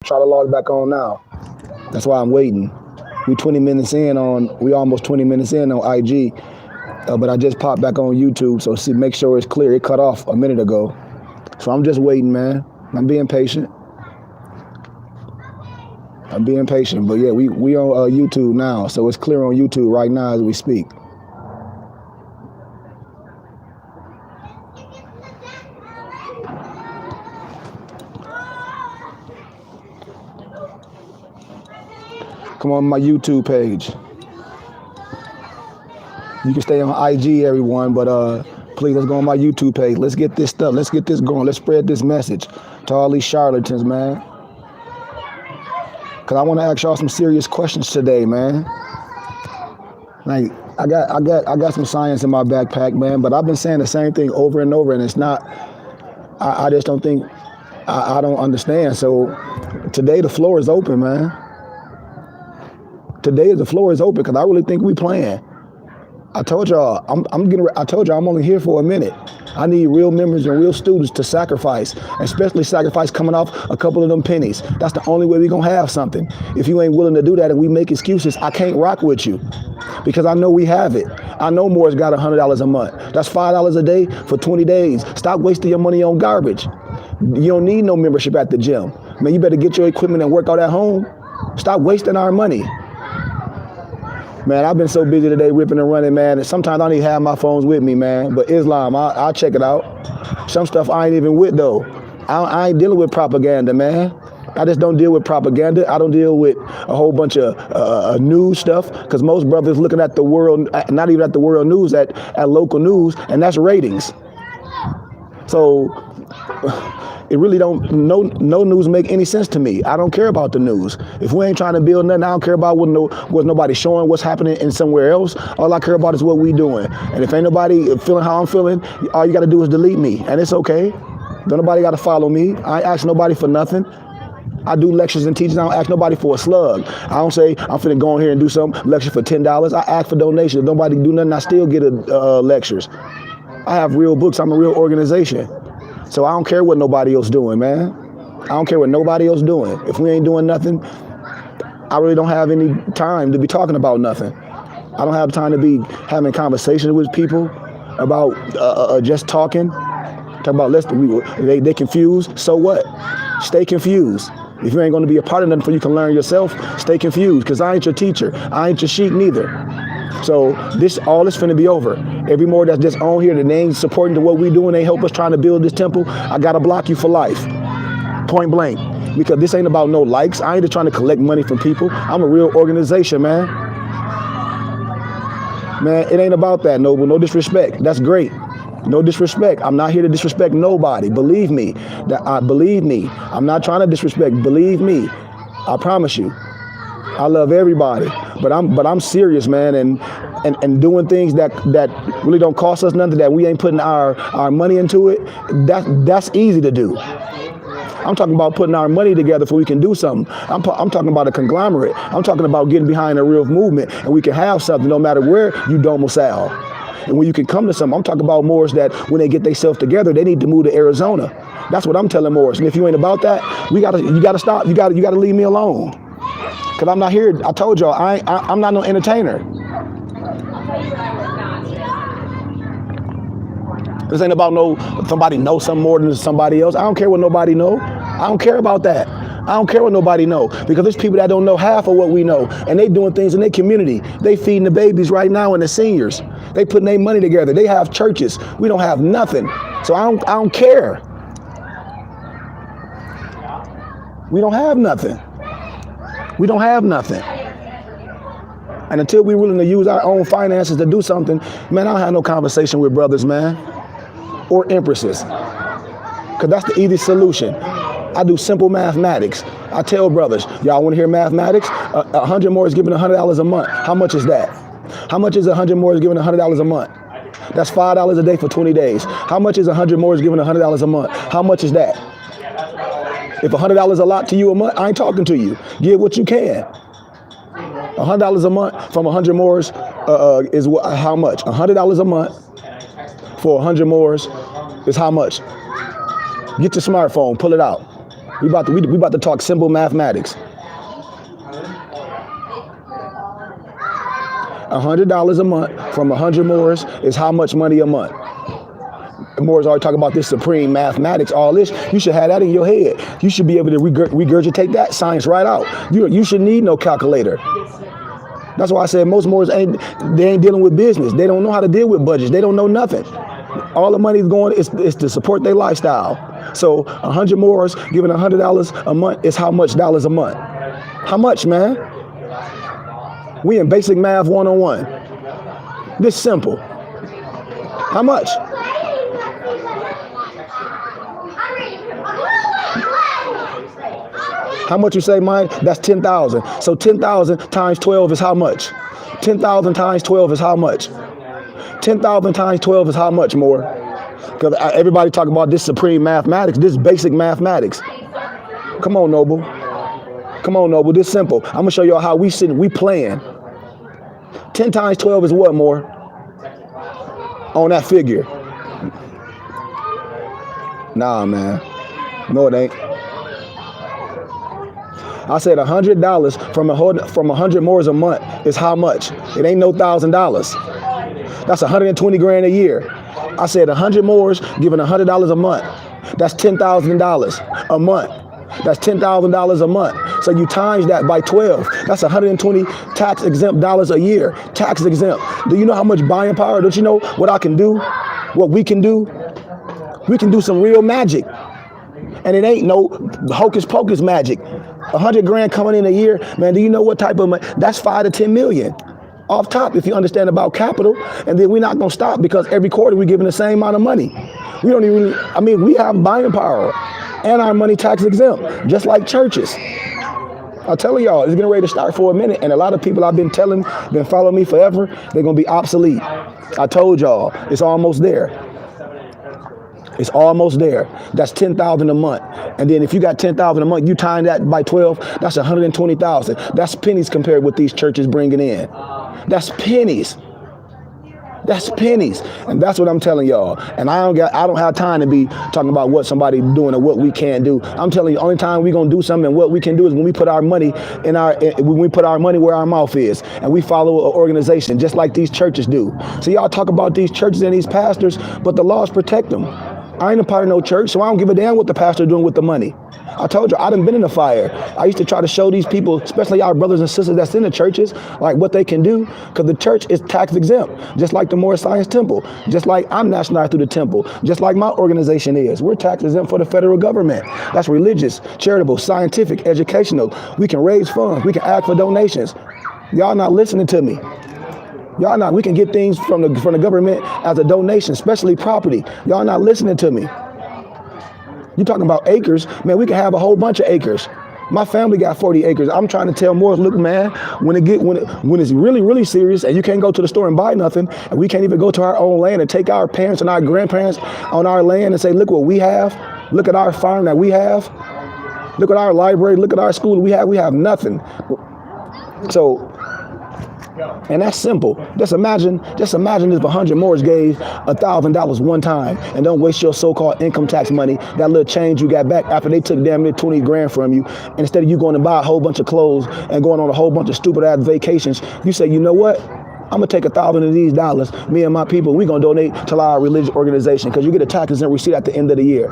Try to log back on now. That's why I'm waiting. We almost 20 minutes in on IG, but I just popped back on YouTube, so see, make sure it's clear. It cut off a minute ago. So I'm just waiting, man. I'm being patient. But yeah, we on YouTube now, so it's clear on YouTube right now as we speak. Come on my YouTube page. You can stay on IG, everyone, but please, let's go on my YouTube page. Let's get this stuff. Let's get this going. Let's spread this message to all these charlatans, man. Cause I want to ask y'all some serious questions today, man. Like I got some science in my backpack, man. But I've been saying the same thing over and over, and it's not. I just don't think. I don't understand. So today the floor is open, man. Today the floor is open because I really think we playing. I told y'all I'm only here for a minute. I need real members and real students to sacrifice, especially sacrifice coming off a couple of them pennies. That's the only way we gonna have something. If you ain't willing to do that and we make excuses, I can't rock with you because I know we have it. I know Moore's got $100 a month. That's $5 a day for 20 days. Stop wasting your money on garbage. You don't need no membership at the gym. Man, you better get your equipment and work out at home. Stop wasting our money. Man, I've been so busy today ripping and running, man, and sometimes I don't even have my phones with me, man. But Islam, I'll check it out. Some stuff I ain't even with, though. I ain't dealing with propaganda, man. I just don't deal with propaganda. I don't deal with a whole bunch of news stuff, because most brothers looking at the world, not even at the world news, at local news, and that's ratings. So it really don't, no news make any sense to me. I don't care about the news. If we ain't trying to build nothing, I don't care about what nobody showing what's happening in somewhere else. All I care about is what we doing. And if ain't nobody feeling how I'm feeling, all you gotta do is delete me, and it's okay. Don't nobody gotta follow me. I ain't ask nobody for nothing. I do lectures and teachings. I don't ask nobody for a slug. I don't say I'm finna go in here and do some lecture for $10. I ask for donations. If nobody do nothing, I still get lectures. I have real books. I'm a real organization. So I don't care what nobody else doing, man. I don't care what nobody else doing. If we ain't doing nothing, I really don't have any time to be talking about nothing. I don't have time to be having conversations with people about just talking. Talk about they confused. So what? Stay confused. If you ain't going to be a part of nothing for you can learn yourself, stay confused. Because I ain't your teacher. I ain't your sheik neither. So all this finna be over. Every more that's just on here that they ain't supporting to what we doing, they help us trying to build this temple, I gotta block you for life. Point blank. Because this ain't about no likes. I ain't just trying to collect money from people. I'm a real organization, man. Man, it ain't about that, Noble. No disrespect. That's great. No disrespect. I'm not here to disrespect nobody. Believe me. Believe me. I'm not trying to disrespect. Believe me. I promise you. I love everybody, but I'm serious, man, and doing things that really don't cost us nothing, that we ain't putting our money into it. That's easy to do. I'm talking about putting our money together so we can do something. I'm talking about a conglomerate. I'm talking about getting behind a real movement, and we can have something no matter where you domicile. And when you can come to something, I'm talking about Moors that when they get themselves together, they need to move to Arizona. That's what I'm telling Moors. And if you ain't about that, you gotta stop. You gotta leave me alone. Cause I'm not here. I told y'all I'm not no entertainer. This ain't about somebody know something more than somebody else. I don't care what nobody know. I don't care about that. I don't care what nobody know, because there's people that don't know half of what we know, and they doing things in their community. They feeding the babies right now and the seniors. They putting their money together. They have churches. We don't have nothing. So I don't care. We don't have nothing. We don't have nothing. And until we're willing to use our own finances to do something, man, I don't have no conversation with brothers, man, or empresses, because that's the easy solution. I do simple mathematics. I tell brothers, y'all want to hear mathematics? 100 more is giving $100 a month. How much is that? How much is 100 more is giving $100 a month? That's $5 a day for 20 days. How much is 100 more is giving $100 a month? How much is that? If $100 a lot to you a month, I ain't talking to you. Give what you can. $100 a month from 100 Moors is how much? $100 a month for 100 Moors is how much? Get your smartphone, pull it out. We about to talk simple mathematics. $100 a month from 100 moors is how much money a month? Moore's already talking about this supreme mathematics, all this. You should have that in your head. You should be able to regurgitate that science right out. You should need no calculator. That's why I said most Moors ain't dealing with business. They don't know how to deal with budgets. They don't know nothing. All the money is going is to support their lifestyle. So 100 Moors giving $100 a month is how much dollars a month? How much, man? We in basic math 101. This simple. How much? How much you say, mine? That's 10,000. So 10,000 times 12 is how much? 10,000 times 12 is how much? 10,000 times 12 is how much more? Because everybody talk about this supreme mathematics, this basic mathematics. Come on, Noble. Come on, Noble. This simple. I'm gonna show y'all how we playing. 10 times 12 is what more? On that figure. Nah, man. No, it ain't. I said $100 from 100 moors a month is how much? It ain't no $1,000. That's 120 grand a year. I said 100 moors giving $100 a month. That's $10,000 a month. That's $10,000 a month. So you times that by 12. That's 120 tax exempt dollars a year. Tax exempt. Do you know how much buying power? Don't you know what I can do? What we can do? We can do some real magic. And it ain't no hocus pocus magic. 100 grand coming in a year, man, do you know what type of money? That's 5 to 10 million off top if you understand about capital. And then we're not going to stop because every quarter we're giving the same amount of money. We don't even, we have buying power and our money tax exempt, just like churches. I'm telling y'all, it's getting ready to start for a minute. And a lot of people I've been following me forever, they're going to be obsolete. I told y'all, it's almost there. It's almost there. That's 10,000 a month. And then if you got 10,000 a month, you time that by 12, that's 120,000. That's pennies compared with these churches bringing in. That's pennies. That's pennies. And that's what I'm telling y'all. And I don't have time to be talking about what somebody doing or what we can't do. I'm telling you, the only time we're going to do something and what we can do is when we put our money when we put our money where our mouth is and we follow an organization just like these churches do. So y'all talk about these churches and these pastors, but the laws protect them. I ain't a part of no church, so I don't give a damn what the pastor doing with the money. I told you, I done been in the fire. I used to try to show these people, especially our brothers and sisters that's in the churches, like what they can do, because the church is tax exempt, just like the Moor Science Temple, just like I'm nationalized through the temple, just like my organization is. We're tax exempt for the federal government. That's religious, charitable, scientific, educational. We can raise funds. We can ask for donations. Y'all not listening to me. Y'all not, we can get things from the government as a donation, especially property. Y'all not listening to me. You talking about acres, man, we can have a whole bunch of acres. My family got 40 acres. I'm trying to tell Moors, look, man, when it's really, really serious and you can't go to the store and buy nothing, and we can't even go to our own land and take our parents and our grandparents on our land and say, look what we have. Look at our farm that we have. Look at our library. Look at our school we have nothing. So, and that's simple. Just imagine if 100 Moors gave $1,000 one time, and don't waste your so-called income tax money, that little change you got back after they took damn near 20 grand from you. And instead of you going to buy a whole bunch of clothes and going on a whole bunch of stupid ass vacations, you say, you know what? I'm gonna take $1,000 of these dollars, me and my people, we're gonna donate to our religious organization, because you get a tax exempt receipt at the end of the year.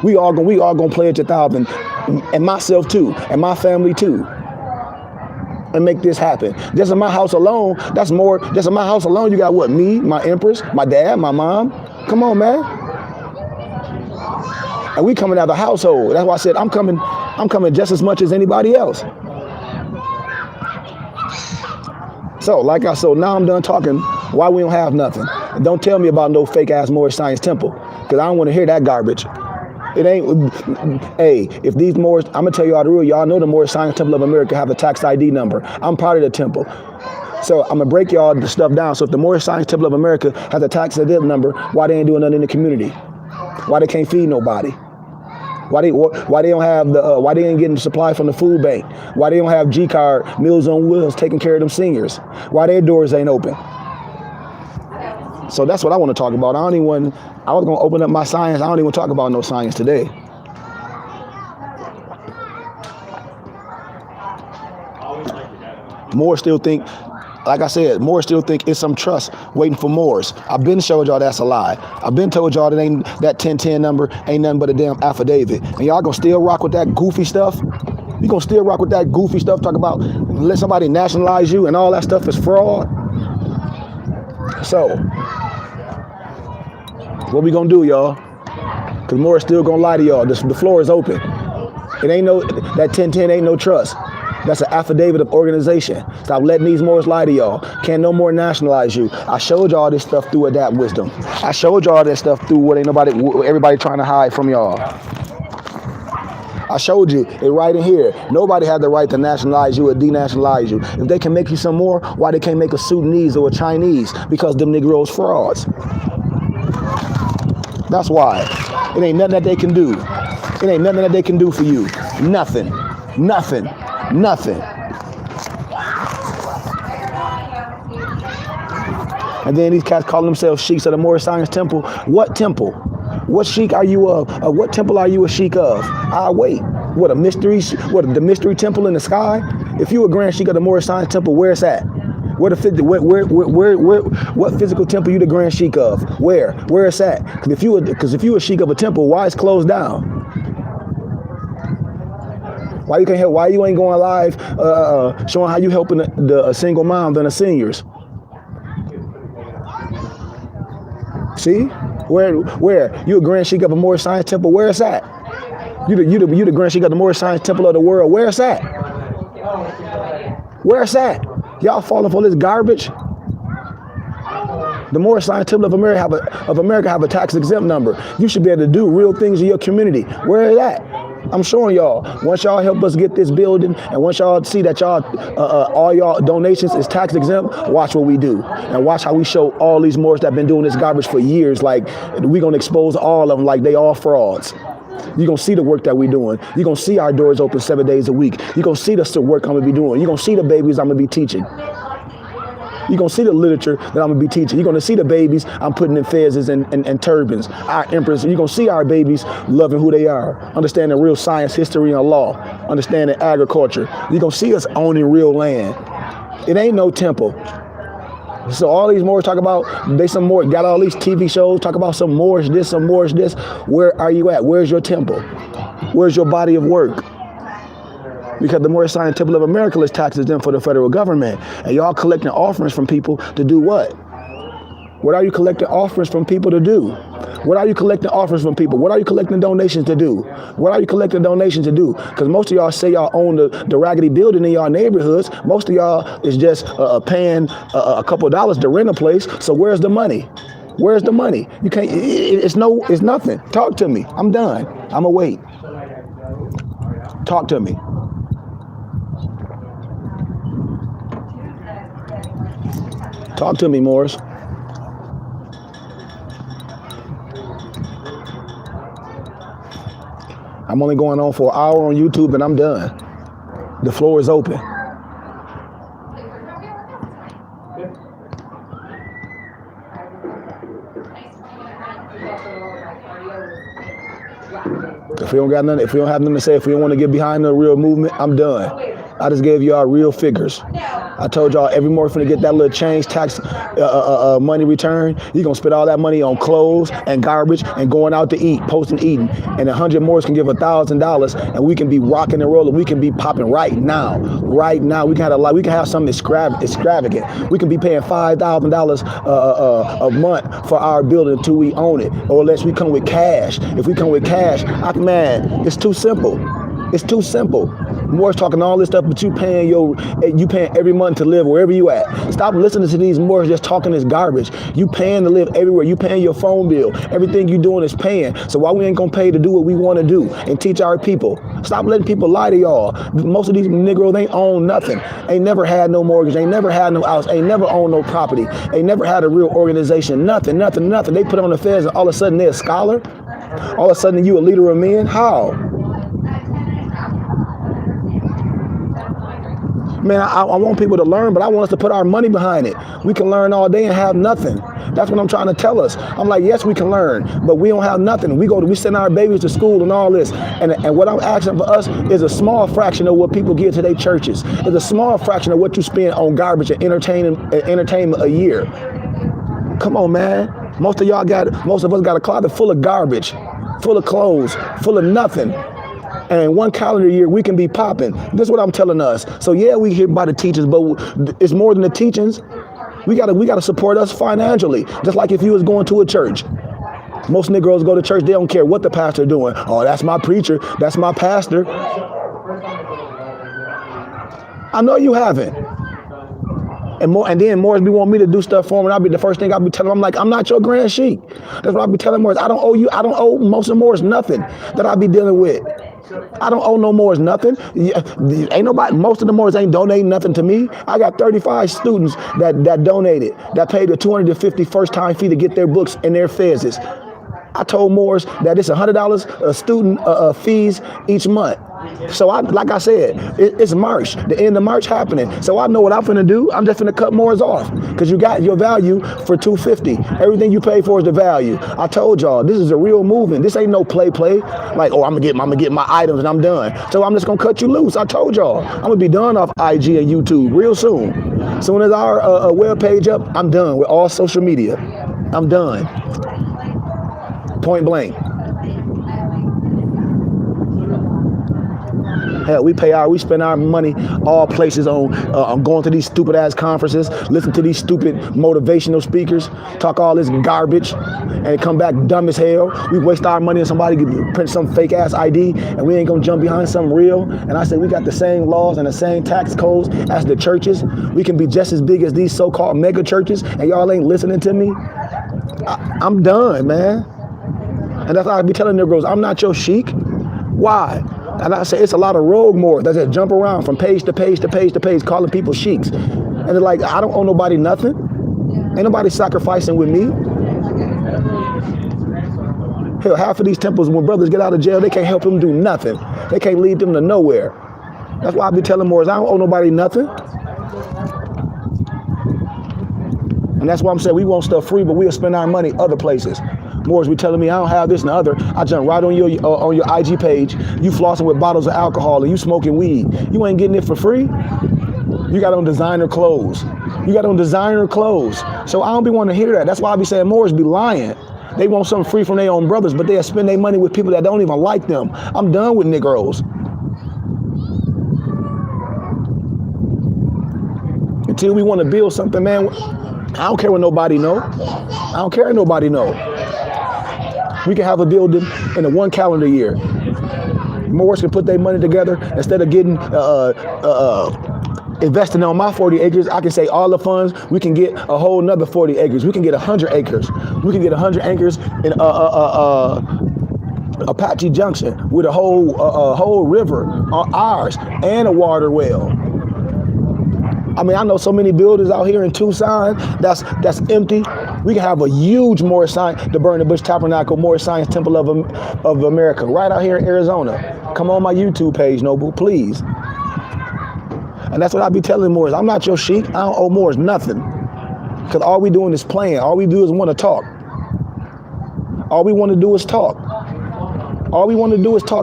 We all gonna pledge $1,000, and myself too, and my family too, and make this happen. Just in my house alone, that's more. Just in my house alone, you got what? Me, my empress, my dad, my mom. Come on, man. And we coming out of the household. That's why I said I'm coming just as much as anybody else. So now I'm done talking why we don't have nothing. And don't tell me about no fake ass Moorish Science Temple, because I don't want to hear that garbage. It ain't, hey, if these Moors, I'm gonna tell you all the rule. Y'all know the Moorish Science Temple of America have a tax ID number. I'm part of the temple. So I'm gonna break y'all the stuff down. So if the Moorish Science Temple of America has a tax ID number, why they ain't doing nothing in the community? Why they can't feed nobody? Why they don't have why they ain't getting supply from the food bank? Why they don't have G-Card, Meals on Wheels taking care of them seniors? Why their doors ain't open? So that's what I want to talk about. I was going to open up my science. I don't even talk about no science today. More still think, like I said, more still think it's some trust waiting for Moors. I've been showed y'all that's a lie. I've been told y'all that ain't that 1010 number ain't nothing but a damn affidavit. And y'all gonna still rock with that goofy stuff? You gonna still rock with that goofy stuff? Talk about let somebody nationalize you and all that stuff is fraud. So, what we gonna do, y'all? Cause Moors still gonna lie to y'all. The floor is open. It ain't no, that 1010 ain't no trust. That's an affidavit of organization. Stop letting these Moors lie to y'all. Can't no more nationalize you. I showed y'all this stuff through Adapt Wisdom. I showed y'all this stuff through what everybody trying to hide from y'all. I showed you it right in here. Nobody had the right to nationalize you or denationalize you. If they can make you some more, why they can't make a Sudanese or a Chinese? Because them Negroes frauds. That's why. It ain't nothing that they can do. It ain't nothing that they can do for you. Nothing. Nothing. Nothing. And then these cats call themselves sheiks of the Moorish Science Temple. What temple? What sheik are you of? What temple are you a sheik of? Wait. What, a mystery? What, the mystery temple in the sky? If you a grand sheik of the Moorish Science Temple, where it's at? What physical temple you the grand sheik of? Where it's at? Because if you a sheik of a temple, why it's closed down? Why you can't help? Why you ain't going live showing how you helping a single mom and the seniors? See, where you a grand sheik of a Moorish Science Temple? Where it's at? You the grand sheik of the Moorish Science Temple of the world? Where it's at? Where it's at? Y'all falling for this garbage? The Moorish Science Temple of America have a tax exempt number. You should be able to do real things in your community. Where is that? I'm showing y'all. Once y'all help us get this building, and once y'all see that y'all all y'all donations is tax exempt, watch what we do, and watch how we show all these Moors that been doing this garbage for years. Like we gonna expose all of them like they all frauds. You're going to see the work that we're doing. You're going to see our doors open 7 days a week. You're going to see the work I'm going to be doing. You're going to see the babies I'm going to be teaching. You're going to see the literature that I'm going to be teaching. You're going to see the babies I'm putting in fezzes and turbans. Our emperors. You're going to see our babies loving who they are, understanding real science, history, and law, understanding agriculture. You're going to see us owning real land. It ain't no temple. So all these Moors talk about, they some more, got all these TV shows, talk about some Moors this, some Moors this. Where are you at? Where's your temple? Where's your body of work? Because the Moorish Science Temple of America is tax exempt for the federal government. And y'all collecting offerings from people to do what? What are you collecting offerings from people to do? What are you collecting offers from people? What are you collecting donations to do? What are you collecting donations to do? Because most of y'all say y'all own the raggedy building in y'all neighborhoods. Most of y'all is just paying a couple of dollars to rent a place. So where's the money? Where's the money? You can't. It's nothing. Talk to me. I'm done. I'ma wait. Talk to me. Talk to me, Moors. I'm only going on for an hour on YouTube and I'm done. The floor is open. If we don't got nothing, if we don't have nothing to say, if we don't want to get behind the real movement, I'm done. I just gave y'all real figures. I told y'all every more finna get that little change tax money return. You're gonna spend all that money on clothes and garbage and going out to eat, posting eating. And 100 more can give $1,000 and we can be rocking and rolling. We can be popping right now. Right now. We can have something extravagant. We can be paying $5,000 a month for our building until we own it. Or unless we come with cash. If we come with cash, man, it's too simple. It's too simple. Moors talking all this stuff, but you paying every month to live wherever you at. Stop listening to these Moors just talking this garbage. You paying to live everywhere. You paying your phone bill. Everything you doing is paying. So why we ain't gonna pay to do what we want to do and teach our people? Stop letting people lie to y'all. Most of these Negroes, they own nothing. Ain't never had no mortgage. Ain't never had no house. Ain't never owned no property. Ain't never had a real organization. Nothing. They put on the feds and all of a sudden they're a scholar. All of a sudden you a leader of men. How? Man, I want people to learn, but I want us to put our money behind it. We can learn all day and have nothing. That's what I'm trying to tell us. I'm like, yes, we can learn, but we don't have nothing. We send our babies to school and all this. And what I'm asking for us is a small fraction of what people give to their churches. It's a small fraction of what you spend on garbage and entertainment a year. Come on, man. Most of us got a closet full of garbage, full of clothes, full of nothing. And in one calendar year, we can be popping. This is what I'm telling us. So yeah, we hear by the teachers, but it's more than the teachings. We gotta support us financially. Just like if you was going to a church. Most Negroes go to church, they don't care what the pastor doing. Oh, that's my preacher, that's my pastor. I know you haven't. And then Morris be wanting me to do stuff for him, and I'll be the first thing I'll be telling him, I'm like, I'm not your grand sheik. That's what I'll be telling Morris. I don't owe most of Morris nothing that I'll be dealing with. I don't owe no Morris nothing. Most of the Morris ain't donating nothing to me. I got 35 students that donated, that paid the $250 first time fee to get their books and their fezzes. I told Morris that it's $100 a student fees each month. So like I said, it's March, the end of March happening. So I know what I'm finna do. I'm just finna cut Morris off because you got your value for $250. Everything you pay for is the value. I told y'all, this is a real movement. This ain't no play. Like, oh, I'm gonna get my items and I'm done. So I'm just gonna cut you loose. I told y'all, I'm gonna be done off IG and YouTube real soon. As soon as our web page up, I'm done with all social media. I'm done. Point blank. Hell, we spend our money all places on going to these stupid ass conferences, listen to these stupid motivational speakers, talk all this garbage, and come back dumb as hell. We waste our money on somebody print some fake ass ID, and we ain't gonna jump behind something real. And I said we got the same laws and the same tax codes as the churches. We can be just as big as these so-called mega churches, and y'all ain't listening to me. I'm done, man. And that's how I be telling Negroes, I'm not your sheik. Why? And I say it's a lot of rogue Moors that just jump around from page to page to page to page calling people sheiks. And they're like, I don't owe nobody nothing. Ain't nobody sacrificing with me. Hell, half of these temples, when brothers get out of jail, they can't help them do nothing. They can't lead them to nowhere. That's why I be telling Moors, I don't owe nobody nothing. And that's why I'm saying we want stuff free, but we'll spend our money other places. Moors be telling me I don't have this and the other. I jump right on your IG page. You flossing with bottles of alcohol and you smoking weed. You ain't getting it for free. You got on designer clothes. So I don't be wanting to hear that. That's why I be saying Moors be lying. They want something free from their own brothers, but they'll spend their money with people that don't even like them. I'm done with Negroes. Until we want to build something, man, I don't care what nobody know. I don't care what nobody know. We can have a building in a one calendar year. Moors can put their money together instead of getting investing on my 40 acres. I can say all the funds, we can get a whole nother 40 acres. We can get 100 acres. We can get 100 acres in Apache Junction with a whole river on ours and a water well. I mean, I know so many buildings out here in Tucson that's empty. We can have a huge Moorish Science, the Burning Bush Tabernacle, Moorish Science Temple of America, right out here in Arizona. Come on my YouTube page, Noble, please. And that's what I be telling Moors. I'm not your sheik. I don't owe Moors nothing. Because all we doing is playing. All we do is want to talk. All we want to do is talk.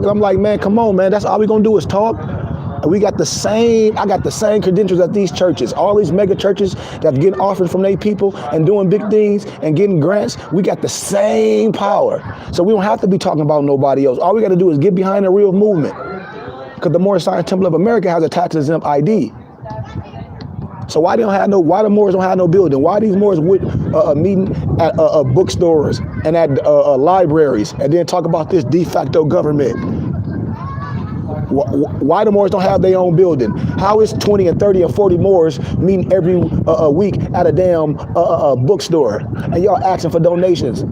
And I'm like, man, come on, man. That's all we going to do is talk. And I got the same credentials at these churches. All these mega churches that's getting offered from their people and doing big things and getting grants, we got the same power. So we don't have to be talking about nobody else. All we got to do is get behind the real movement. Because the Moorish Science Temple of America has a tax-exempt ID. So why the Moors don't have no building? Why these Moors meeting at bookstores and at libraries and then talk about this de facto government? Why the Moors don't have their own building? How is 20 and 30 and 40 Moors meeting every week at a damn bookstore and y'all asking for donations?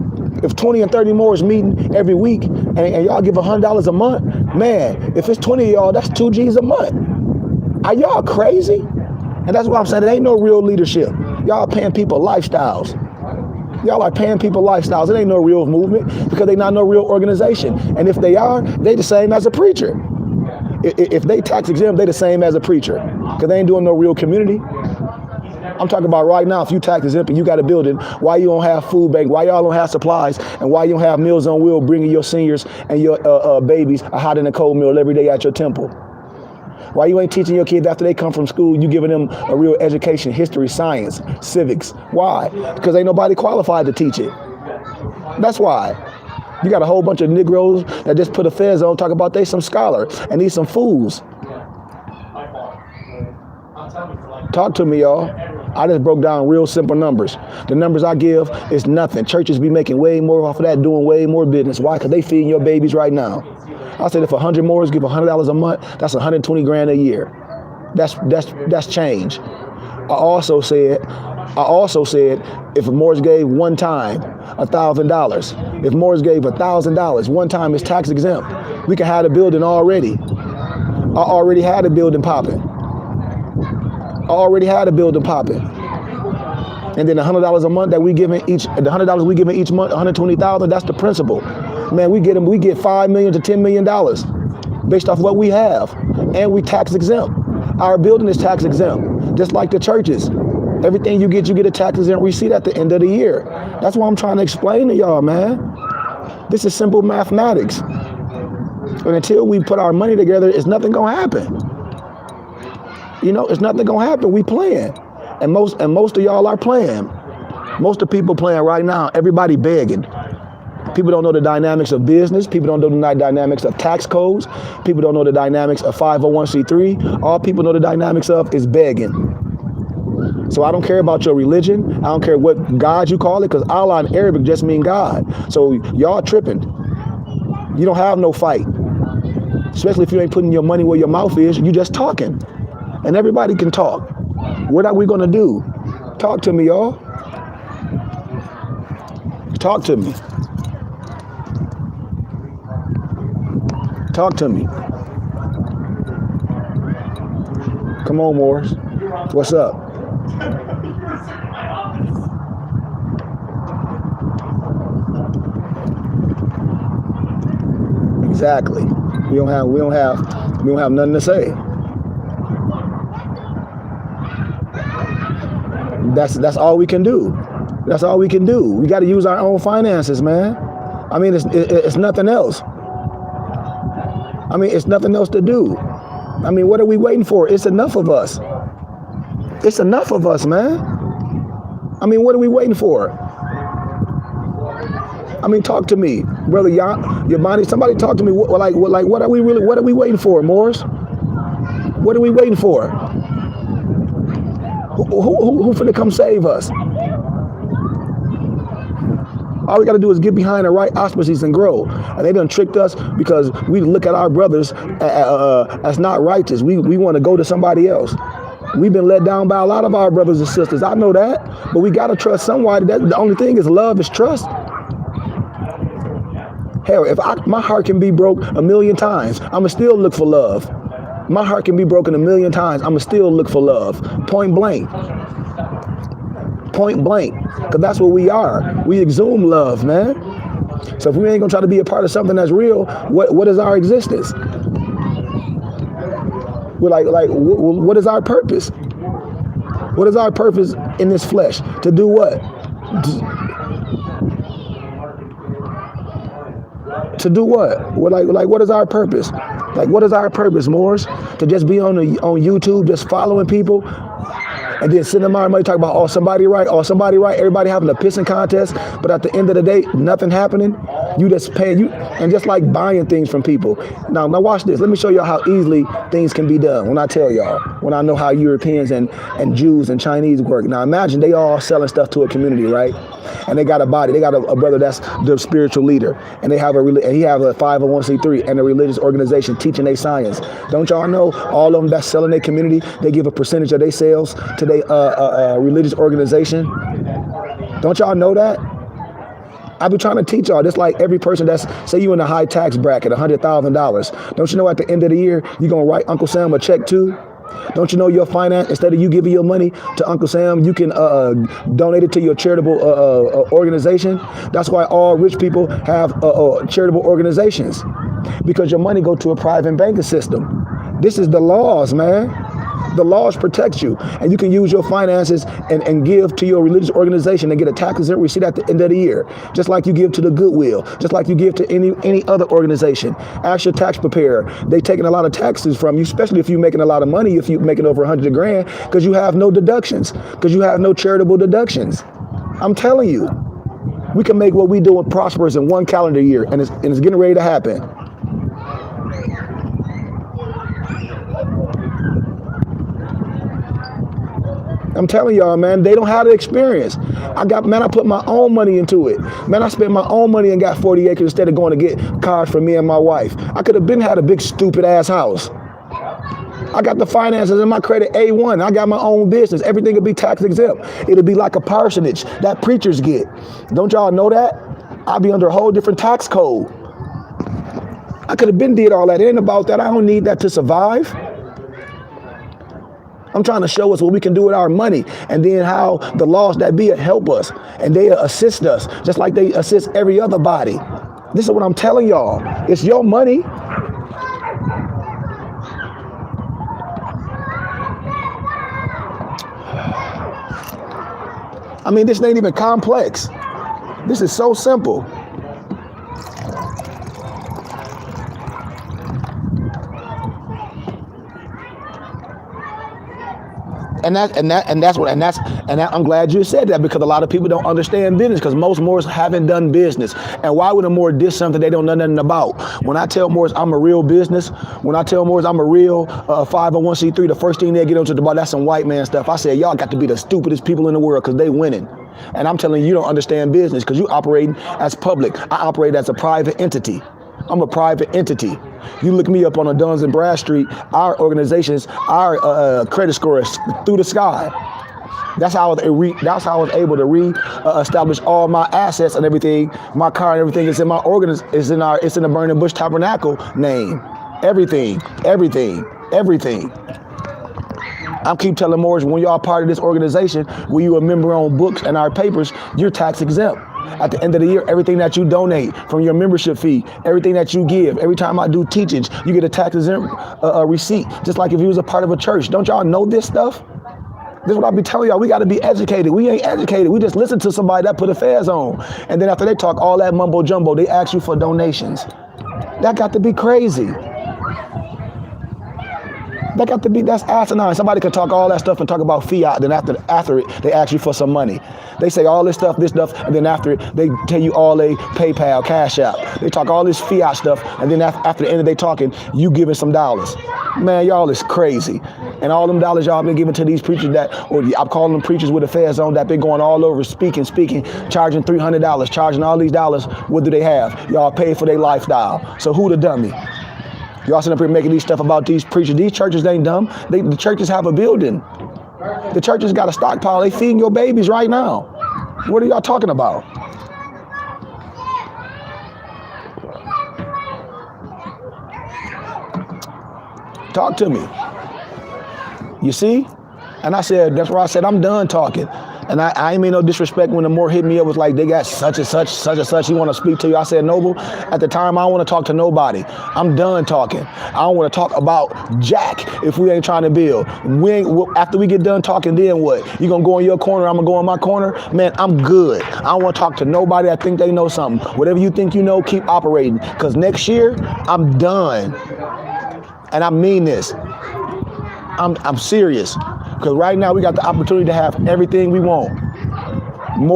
If 20 and 30 Moors meeting every week and y'all give $100 a month, man, if it's 20 of y'all, that's 2 G's a month. Are y'all crazy? And that's what I'm saying. It ain't no real leadership. Y'all paying people lifestyles. Y'all are paying people lifestyles. It ain't no real movement because they not no real organization. And if they are, they the same as a preacher. If they tax exempt, they the same as a preacher, because they ain't doing no real community. I'm talking about right now, if you tax exempt and you got a building, why you don't have food bank, why y'all don't have supplies, and why you don't have Meals on Wheels bringing your seniors and your babies a hot and a cold meal every day at your temple? Why you ain't teaching your kids after they come from school, you giving them a real education, history, science, civics? Why? Because ain't nobody qualified to teach it. That's why. You got a whole bunch of Negroes that just put a fez on, talk about they some scholar and these some fools. Talk to me, y'all. I just broke down real simple numbers. The numbers I give is nothing. Churches be making way more off of that, doing way more business. Why? Because they feeding your babies right now. I said if 100 Moors give $100 a month, that's 120 grand a year. That's change. I also said if Moors gave one time $1,000, if Moors gave $1,000 one time, it's tax exempt. We can have a building already. I already had a building popping. And then $100 a month that we giving each, the $100 we giving each month, $120,000. That's the principle. Man, we get $5 million to $10 million based off what we have, and we tax exempt. Our building is tax exempt, just like the churches. Everything you get a tax exempt receipt at the end of the year. That's what I'm trying to explain to y'all, man. This is simple mathematics. And until we put our money together, it's nothing gonna happen. You know, it's nothing gonna happen. We playing, and most of y'all are playing. Most of the people playing right now. Everybody begging. People don't know the dynamics of business. People don't know the dynamics of tax codes. People don't know the dynamics of 501c3. All people know the dynamics of is begging. So I don't care about your religion. I don't care what God you call it, because Allah in Arabic just mean God. So y'all tripping. You don't have no fight. Especially if you ain't putting your money where your mouth is. You just talking. And everybody can talk. What are we gonna do? Talk to me, y'all. Talk to me. Talk to me. Come on, Moors. What's up? Exactly. We don't have nothing to say. That's all we can do. That's all we can do. We got to use our own finances, man. I mean, it's nothing else. I mean, it's nothing else to do. I mean, what are we waiting for? It's enough of us. It's enough of us, man. I mean, what are we waiting for? I mean, talk to me, brother. Yamani, somebody talk to me. What are we waiting for, Moors? What are we waiting for? Who finna come save us? All we got to do is get behind the right auspices and grow. And they done tricked us because we look at our brothers as not righteous. We want to go to somebody else. We've been let down by a lot of our brothers and sisters. I know that. But we got to trust somebody. The only thing is love is trust. Hell, if my heart can be broke 1,000,000 times, I'ma still look for love. My heart can be broken 1,000,000 times, I'ma still look for love. Point blank. Point blank. Because that's what we are. We exhume love, man. So if we ain't gonna try to be a part of something that's real, what is our existence? We're what is our purpose? What is our purpose in this flesh? To do what? To do what? What is our purpose? What is our purpose, Moors? To just be on YouTube, just following people, and then sending our money, talk about, oh, somebody right, everybody having a pissing contest, but at the end of the day, nothing happening. You just paying, and just like buying things from people. Now watch this. Let me show y'all how easily things can be done. When I tell y'all, when I know how Europeans and Jews and Chinese work. Now imagine they all selling stuff to a community, right? And they got a body. They got a brother that's the spiritual leader, and he have a 501c3 and a religious organization teaching their science. Don't y'all know all of them that's selling their community? They give a percentage of their sales to their religious organization. Don't y'all know that? I be trying to teach y'all. Just like every person that's, say you in a high tax bracket, $100,000. Don't you know at the end of the year you're gonna write Uncle Sam a check too? Don't you know your finance, instead of you giving your money to Uncle Sam, you can donate it to your charitable organization? That's why all rich people have charitable organizations, because your money go to a private banking system. This is the laws, man. The laws protect you, and you can use your finances and give to your religious organization and get a tax exempt receipt at the end of the year, just like you give to the Goodwill, just like you give to any other organization. Ask your tax preparer. They taking a lot of taxes from you, especially if you're making a lot of money, if you're making over 100 grand, because you have no deductions, because you have no charitable deductions. I'm telling you, we can make what we do prosperous in one calendar year, and it's getting ready to happen. I'm telling y'all, man, they don't have the experience. I put my own money into it. Man, I spent my own money and got 40 acres instead of going to get cars for me and my wife. I could have had a big stupid ass house. I got the finances and my credit A1. I got my own business. Everything will be tax exempt. It'll be like a parsonage that preachers get. Don't y'all know that? I'll be under a whole different tax code. I could have did all that. It ain't about that. I don't need that to survive. I'm trying to show us what we can do with our money, and then how the laws that be help us, and they assist us just like they assist every other body. This is what I'm telling y'all. It's your money. I mean, this ain't even complex. This is so simple. And I'm glad you said that, because a lot of people don't understand business, because most Moors haven't done business. And why would a Moor diss something they don't know nothing about? When I tell Moors I'm a real business, when I tell Moors I'm a real 501c3, the first thing they get onto the bar, that's some white man stuff. I said, y'all got to be the stupidest people in the world, because they winning. And I'm telling you, you don't understand business, because you operating as public. I operate as a private entity. I'm a private entity. You look me up on a Duns and Bradstreet, our organizations, our credit score is through the sky. That's how I was able to re-establish all my assets and everything. My car and everything is in my it's in the Burning Bush Tabernacle name. Everything. I keep telling Moors, when y'all part of this organization, when you a member on books and our papers, you're tax exempt. At the end of the year, everything that you donate from your membership fee, everything that you give, every time I do teachings, you get a tax exempt receipt, just like if you was a part of a church. Don't y'all know this stuff? This is what I be telling y'all. We got to be educated. We ain't educated. We just listen to somebody that put a fez on. And then after they talk all that mumbo jumbo, they ask you for donations. That got to be crazy. That's asinine. Somebody could talk all that stuff and talk about fiat, then after it, they ask you for some money. They say all this stuff, and then after it, they tell you all they PayPal, Cash App. They talk all this fiat stuff, and then after the end of their talking, you giving some dollars. Man, y'all is crazy. And all them dollars y'all been giving to these preachers I'm calling them preachers with a fez on, that been going all over speaking, charging $300, charging all these dollars. What do they have? Y'all pay for their lifestyle. So who the dummy? Y'all sitting up here making these stuff about these preachers. These churches ain't dumb. The churches have a building. The churches got a stockpile. They feeding your babies right now. What are y'all talking about? Talk to me. You see? And that's why I said I'm done talking. And I ain't mean no disrespect when the Moor hit me up, was like, they got such and such, he want to speak to you. I said, Noble, at the time, I don't want to talk to nobody. I'm done talking. I don't want to talk about jack if we ain't trying to build. After we get done talking, then what? You going to go in your corner, I'm going to go in my corner? Man, I'm good. I don't want to talk to nobody that think they know something. Whatever you think you know, keep operating. Because next year, I'm done. And I mean this. I'm serious. Because right now we got the opportunity to have everything we want.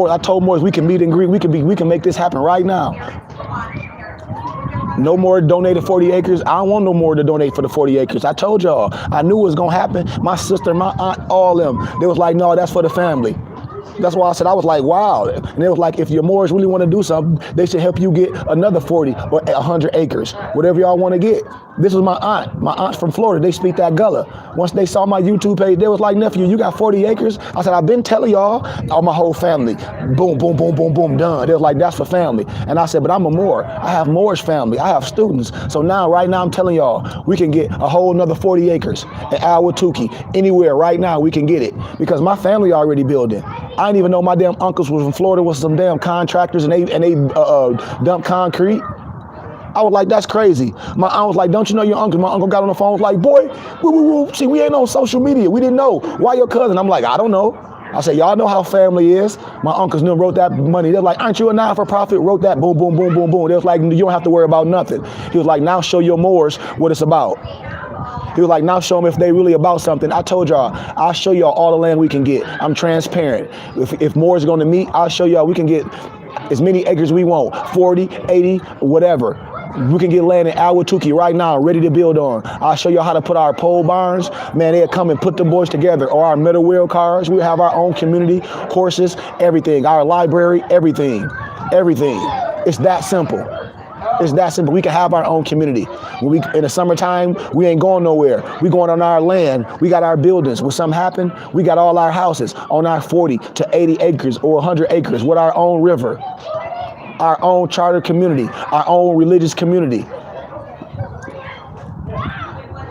I told Moors we can meet and greet. We can make this happen right now. No more donated 40 acres. I don't want no more to donate for the 40 acres. I told y'all. I knew it was gonna happen. My sister, my aunt, all them. They was like, no, that's for the family. That's why I said, I was like, wow. And it was like, if your Moors really want to do something, they should help you get another 40 or 100 acres, whatever y'all want to get. This was my aunt. My aunt's from Florida. They speak that Gullah. Once they saw my YouTube page, they was like, nephew, you got 40 acres? I said, I've been telling y'all, all my whole family. Boom, boom, boom, boom, boom, done. They was like, that's for family. And I said, but I'm a Moor. I have Moorish family. I have students. So now, right now, I'm telling y'all, we can get a whole another 40 acres in Ahwatukee. Anywhere right now, we can get it. Because my family already building. I didn't even know my damn uncles was from Florida with some damn contractors and they dump concrete. I was like, that's crazy. My aunt was like, don't you know your uncle? My uncle got on the phone, was like, boy, see, we ain't on social media. We didn't know. Why your cousin? I'm like, I don't know. I said, y'all know how family is. My uncles knew, wrote that money. They're like, aren't you a non-for-profit? Wrote that, boom, boom, boom, boom, boom. They was like, you don't have to worry about nothing. He was like, now show your Moors what it's about. He was like, now show them if they really about something. I told y'all, I'll show y'all all the land we can get. I'm transparent. If Moors going to meet, I'll show y'all we can get as many acres we want, 40, 80, whatever. We can get land in Ahwatukee right now, ready to build on. I'll show you how to put our pole barns. Man, they'll come and put the boys together. Or our middle wheel cars. We have our own community, horses, everything. Our library, everything. Everything. It's that simple. It's that simple. We can have our own community. When in the summertime, we ain't going nowhere. We going on our land. We got our buildings. When something happen, we got all our houses on our 40 to 80 acres or 100 acres with our own river. Our own charter community, our own religious community.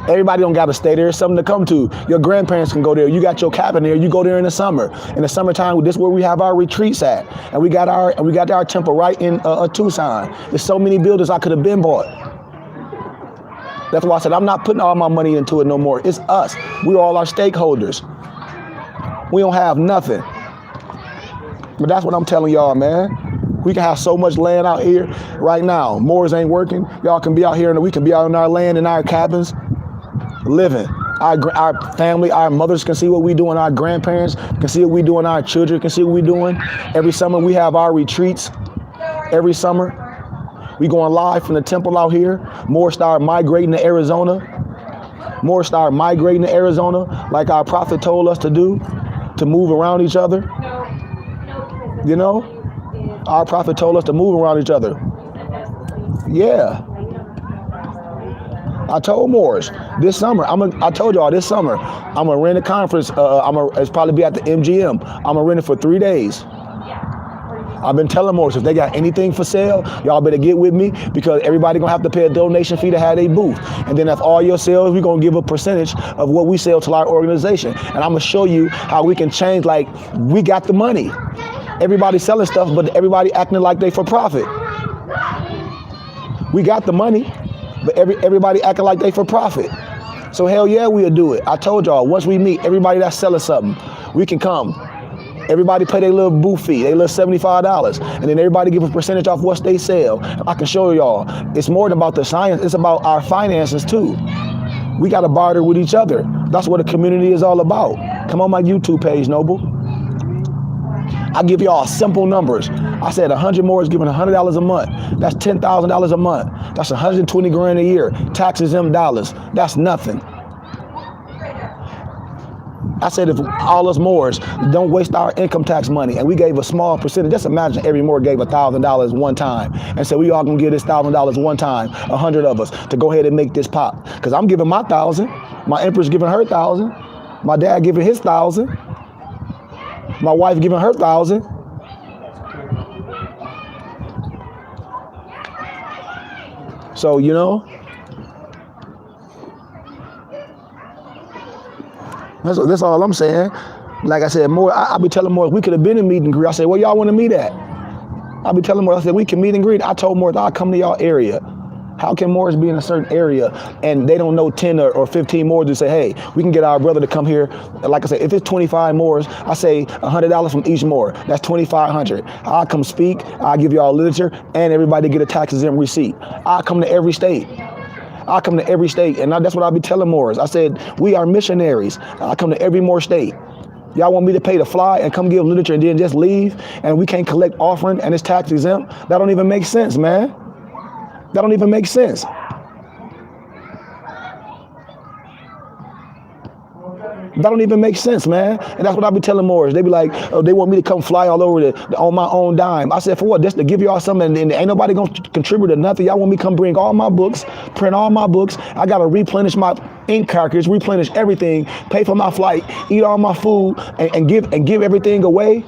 Everybody don't gotta stay there. It's something to come to. Your grandparents can go there. You got your cabin there. You go there in the summer. In the summertime, this is where we have our retreats at. And we got our temple right in Tucson. There's so many buildings I could have been bought. That's why I said I'm not putting all my money into it no more. It's us. We're all our stakeholders. We don't have nothing. But that's what I'm telling y'all, man. We can have so much land out here right now. Moors ain't working. Y'all can be out here and we can be out on our land in our cabins, living. Our family, our mothers can see what we doing. Our grandparents can see what we doing. Our children can see what we doing. Every summer we have our retreats. Every summer we going live from the temple out here. More start migrating to Arizona. More start migrating to Arizona like our prophet told us to do, to move around each other. You know? Our prophet told us to move around each other. Yeah. I told Moors this summer. I told y'all this summer I'm gonna rent a conference. It's probably be at the MGM. I'm gonna rent it for 3 days. I've been telling Moors if they got anything for sale, y'all better get with me because everybody gonna have to pay a donation fee to have a booth. And then if all your sales, we're gonna give a percentage of what we sell to our organization. And I'm gonna show you how we can change. Like we got the money. Everybody selling stuff, but everybody acting like they for profit. We got the money, but everybody acting like they for profit. So hell yeah, we'll do it. I told y'all, once we meet, everybody that's selling something, we can come. Everybody pay their little booth fee, they little $75, and then everybody give a percentage off what they sell. I can show y'all, it's more than about the science, it's about our finances too. We gotta barter with each other. That's what a community is all about. Come on my YouTube page, Noble. I give y'all simple numbers. I said 100 more is giving $100 a month. That's $10,000 a month. That's 120 grand a year. Taxes them dollars. That's nothing. I said if all us Moors don't waste our income tax money and we gave a small percentage, just imagine every Moor gave $1,000 one time and said we all gonna give this $1,000 one time, 100 of us, to go ahead and make this pop. Cause I'm giving my 1,000, my empress giving her 1,000, my dad giving his 1,000. My wife giving her 1,000. So, you know, that's all I'm saying. Like I said, more. I be telling more, we could have been in meet and greet. I said, where y'all want to meet at? I be telling more, I said, we can meet and greet. I told more, I'll come to y'all area. How can Moors be in a certain area and they don't know 10 or 15 Moors to say, hey, we can get our brother to come here. Like I said, if it's 25 Moors, I say $100 from each Moor. That's $2,500. I'll come speak. I'll give y'all literature and everybody get a tax exempt receipt. I'll come to every state. I come to every state, and that's what I'll be telling Moors. I said, we are missionaries. I come to every Moor state. Y'all want me to pay to fly and come give literature and then just leave and we can't collect offering and it's tax exempt? That don't even make sense, man. That don't even make sense. That don't even make sense, man. And that's what I be telling Moors. They be like, oh, they want me to come fly all over on my own dime. I said, for what? Just to give y'all something, and ain't nobody gonna contribute to nothing. Y'all want me to come bring all my books, print all my books. I gotta replenish my ink cartridge, replenish everything, pay for my flight, eat all my food, and give everything away.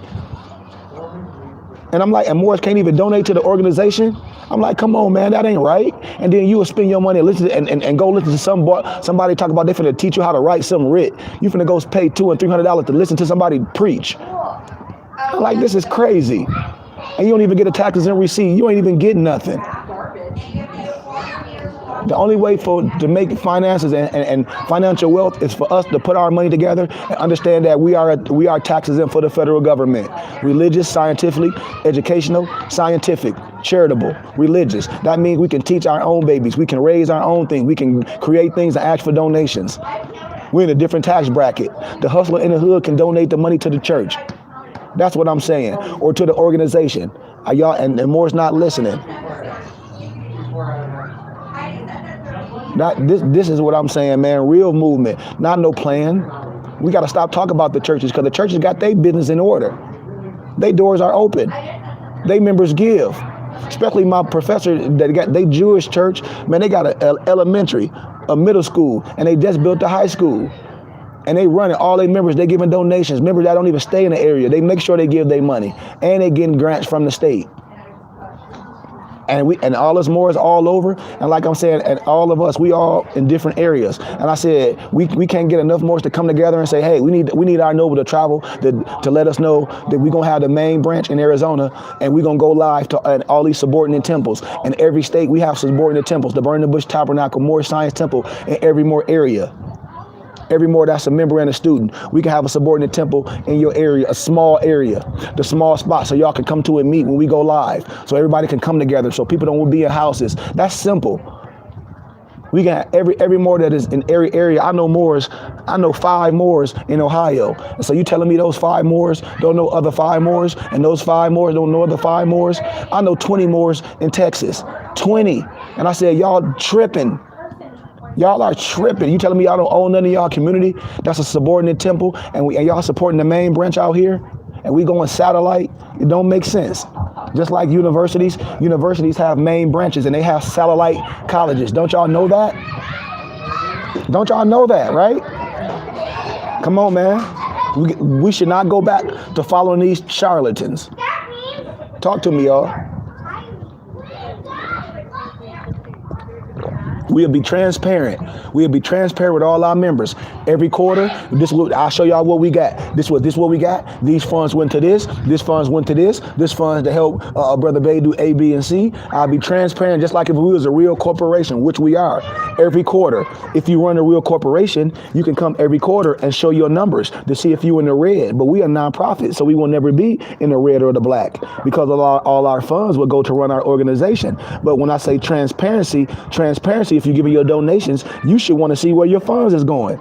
And I'm like, and Moors can't even donate to the organization. I'm like, come on, man, that ain't right. And then you will spend your money and listen to, and go listen to somebody talk about they finna teach you how to write some writ. You finna go pay $200 and $300 to listen to somebody preach. I'm like, this is crazy. And you don't even get a taxes and receipt. You ain't even getting nothing. The only way to make finances and financial wealth is for us to put our money together and understand that we are tax exempt for the federal government. Religious, scientifically, educational, scientific, charitable, religious. That means we can teach our own babies. We can raise our own things. We can create things and ask for donations. We're in a different tax bracket. The hustler in the hood can donate the money to the church. That's what I'm saying. Or to the organization. Are y'all, and more's not listening. This is what I'm saying, man. Real movement, not no plan. We got to stop talking about the churches, because the churches got their business in order. Their doors are open. They members give. Especially my professor that got they Jewish church, man. They got an elementary, a middle school, and they just built a high school. And they run it. All their members, they giving donations. Members that don't even stay in the area, they make sure they give their money, and they getting grants from the state. And all us Moors all over, and like I'm saying, and all of us, we all in different areas. And I said, we can't get enough Moors to come together and say, hey, we need our noble to travel to let us know that we're gonna have the main branch in Arizona, and we're gonna go live to all these subordinate temples. In every state, we have subordinate temples. The Burning Bush Tabernacle, Moor Science Temple, in every Moor area. Every Moor that's a member and a student, we can have a subordinate temple in your area, a small area, the small spot, so y'all can come to and meet when we go live, so everybody can come together, so people don't be in houses. That's simple. We got every Moor that is in every area. I know 5 Moors in Ohio. And so you telling me those 5 Moors don't know other 5 Moors, and those 5 Moors don't know other 5 Moors? I know 20 Moors in Texas, 20. And I said, y'all tripping. Y'all are tripping. You telling me y'all don't own none of y'all community? That's a subordinate temple, and y'all supporting the main branch out here, and we going satellite? It don't make sense. Just like universities have main branches and they have satellite colleges. Don't y'all know that? Don't y'all know that, right? Come on, man. We should not go back to following these charlatans. Talk to me, y'all. We'll be transparent. We'll be transparent with all our members. Every quarter, I'll show y'all what we got. This what we got. These funds went to this. This funds went to this. This funds to help Brother Bay do A, B, and C. I'll be transparent, just like if we was a real corporation, which we are. Every quarter, if you run a real corporation, you can come every quarter and show your numbers to see if you in the red. But we are nonprofit, so we will never be in the red or the black, because all our funds will go to run our organization. But when I say transparency, if you're giving your donations, you should want to see where your funds is going.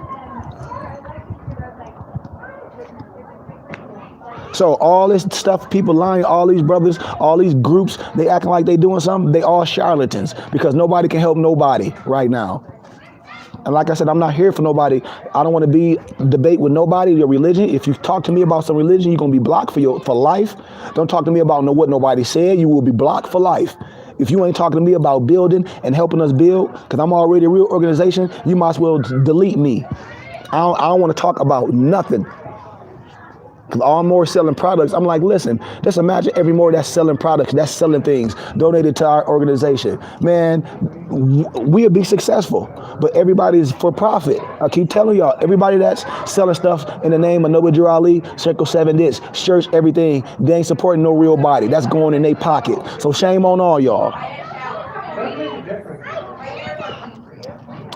So all this stuff, people lying, all these brothers, all these groups, they acting like they doing something, they all charlatans, because nobody can help nobody right now. And like I said, I'm not here for nobody. I don't want to debate with nobody, your religion. If you talk to me about some religion, you're going to be blocked for life. Don't talk to me about what nobody said. You will be blocked for life. If you ain't talking to me about building and helping us build, because I'm already a real organization, you might as well delete me. I don't want to talk about nothing. Because all Moor selling products, I'm like, listen, just imagine every Moor that's selling products, that's selling things, donated to our organization. Man, we'll be successful. But everybody's for profit. I keep telling y'all, everybody that's selling stuff in the name of Noble Drew Ali, Circle 7 this, shirts, everything, they ain't supporting no real body. That's going in their pocket. So shame on all y'all.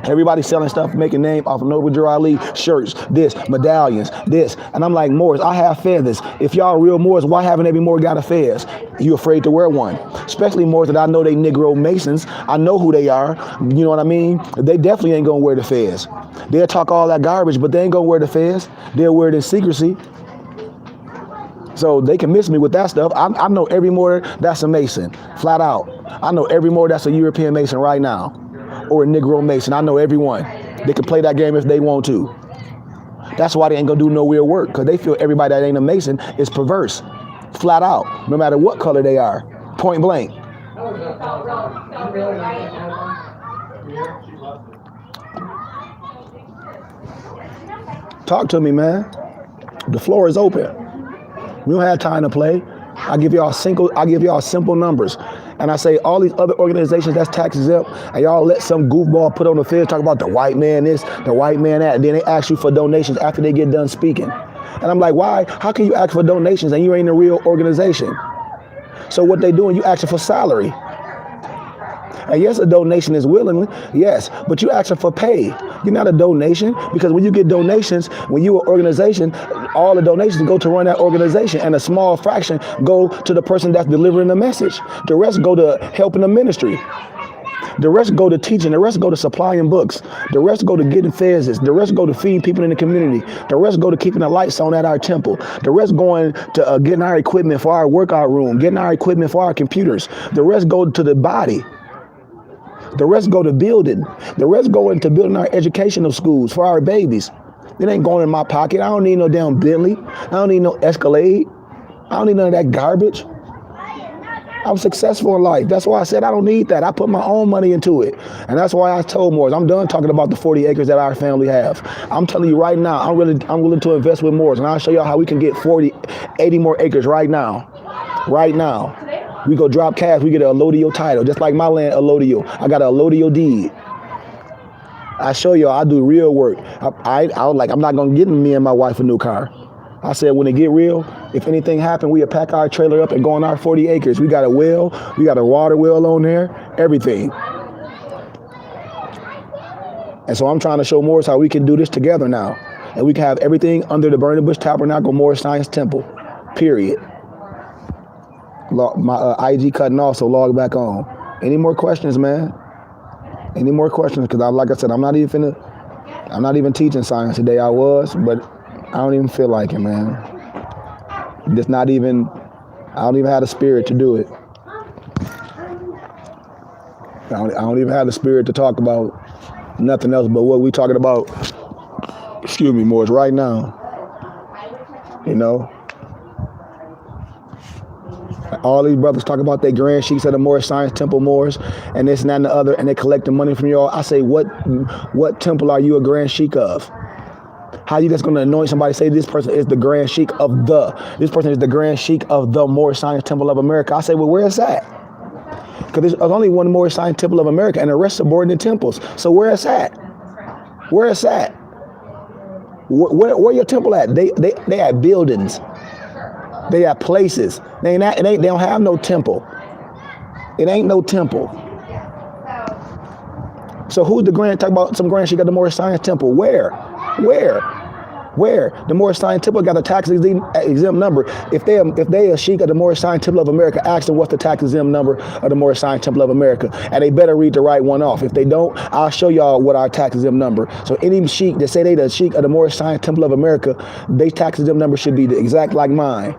Everybody selling stuff, making name off of Noble Drew Ali, shirts, this, medallions, this. And I'm like, Moors, I have feathers. If y'all real Moors, why haven't every Moor got a fez? You afraid to wear one? Especially Moors that I know they Negro Masons. I know who they are. You know what I mean? They definitely ain't gonna wear the fez. They'll talk all that garbage, but they ain't gonna wear the fez. They'll wear it in secrecy. So they can miss me with that stuff. I know every Moor that's a Mason, flat out. I know every Moor that's a European Mason right now, or a Negro Mason. I know everyone. They can play that game if they want to. That's why they ain't gonna do no real work, because they feel everybody that ain't a Mason is perverse, flat out, no matter what color they are, point blank. Talk to me, man. The floor is open. We don't have time to play. I give y'all simple numbers. And I say all these other organizations that's tax exempt, and y'all let some goofball put on the field talk about the white man this, the white man that, and then they ask you for donations after they get done speaking. And I'm like, why? How can you ask for donations and you ain't a real organization? So what they doing, you asking for salary. And yes, a donation is willingly, yes, but you asking for pay. You're not a donation, because when you get donations, when you're an organization, all the donations go to run that organization, and a small fraction go to the person that's delivering the message. The rest go to helping the ministry. The rest go to teaching. The rest go to supplying books. The rest go to getting feds. The rest go to feeding people in the community. The rest go to keeping the lights on at our temple. The rest going to getting our equipment for our workout room, getting our equipment for our computers. The rest go to the body. The rest go to building. The rest go into building our educational schools for our babies. It ain't going in my pocket. I don't need no damn Bentley. I don't need no Escalade. I don't need none of that garbage. I'm successful in life. That's why I said I don't need that. I put my own money into it. And that's why I told Moors, I'm done talking about the 40 acres that our family have. I'm telling you right now, I'm willing to invest with Moors, and I'll show y'all how we can get 80 more acres right now. Right now. We go drop cash, we get a allodio title, just like my land, allodio. I got a allodio deed. I show y'all I do real work. I was like, I'm not gonna get me and my wife a new car. I said, when it get real, if anything happen, we'll pack our trailer up and go on our 40 acres. We got a well, we got a water well on there, everything. And so I'm trying to show Moors how we can do this together now. And we can have everything under the Burning Bush Tabernacle Moor Science Temple, period. My IG cutting off, so log back on. Any more questions, man? Any more questions? Because like I said, I'm not even teaching science today. I was, but I don't even feel like it, man. I don't even have the spirit to do it. I don't even have the spirit to talk about nothing else but what we talking about, excuse me, Moors, right now. You know? All these brothers talk about their grand sheiks of the Moor Science Temple Moors and this and that and the other, and they collecting money from y'all. I say, what temple are you a grand sheik of? How you just going to anoint somebody, say this person is the grand sheik of this person is the grand sheik of the Moor Science Temple of America? I say, well, where is that? Because there's only one Moor Science Temple of America and the rest subordinate temples. So where is that? Where is that? Where your temple at? They have buildings. They have places. They don't have no temple. It ain't no temple. So who's the grand, talk about some grand sheik of the Moor Science Temple? Where? The Moor Science Temple got a tax exempt number. If they a sheik of the Moor Science Temple of America, ask them what's the tax exempt number of the Moor Science Temple of America. And they better read the right one off. If they don't, I'll show y'all what our tax exempt number. So any sheik that say they the sheik of the Moor Science Temple of America, their tax exempt number should be the exact like mine.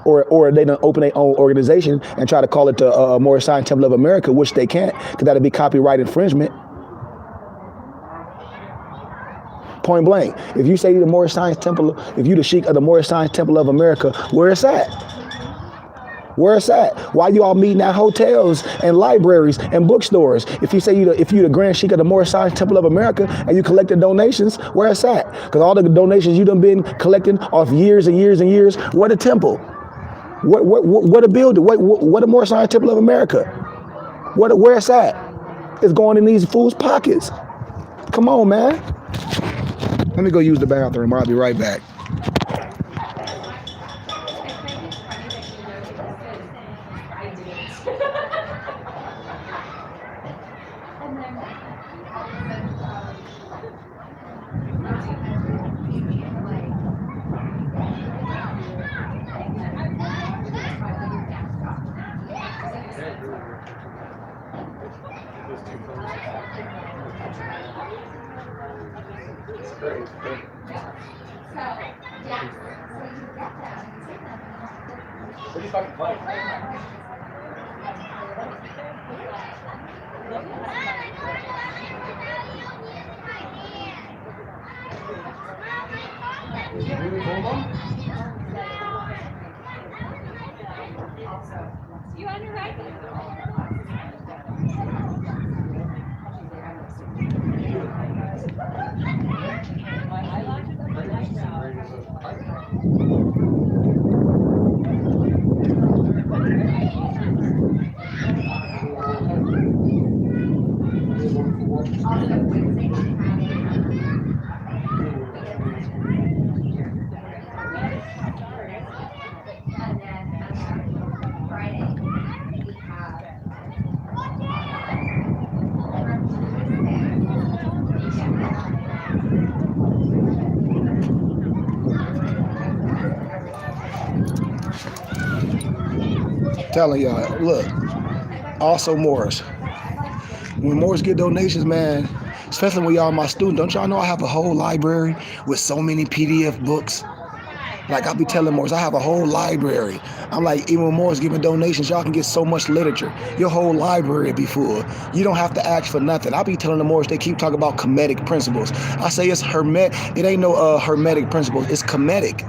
Or they don't open their own organization and try to call it the Moor Science Temple of America, which they can't, because that'd be copyright infringement. Point blank. If you say you're the Moor Science Temple, if you the sheik of the Moor Science Temple of America, where it's at? Where it's at? Why you all meeting at hotels and libraries and bookstores? If you say you the grand sheik of the Moor Science Temple of America and you collecting donations, where it's at? Because all the donations you done been collecting off years and years and years, what a temple? What a building? What a Moor Science Temple of America? Where it's at? It's going in these fools' pockets. Come on, man. Let me go use the bathroom. I'll be right back. Telling y'all, look, also Moors. When Moors get donations, man, especially when y'all my student, don't y'all know I have a whole library with so many PDF books? Like I be telling Moors, I have a whole library. I'm like, even when Moors giving donations, y'all can get so much literature. Your whole library be full. You don't have to ask for nothing. I be telling the Moors, they keep talking about Hermetic principles. I say it's Hermetic. It ain't no Hermetic principles. It's Kemetic.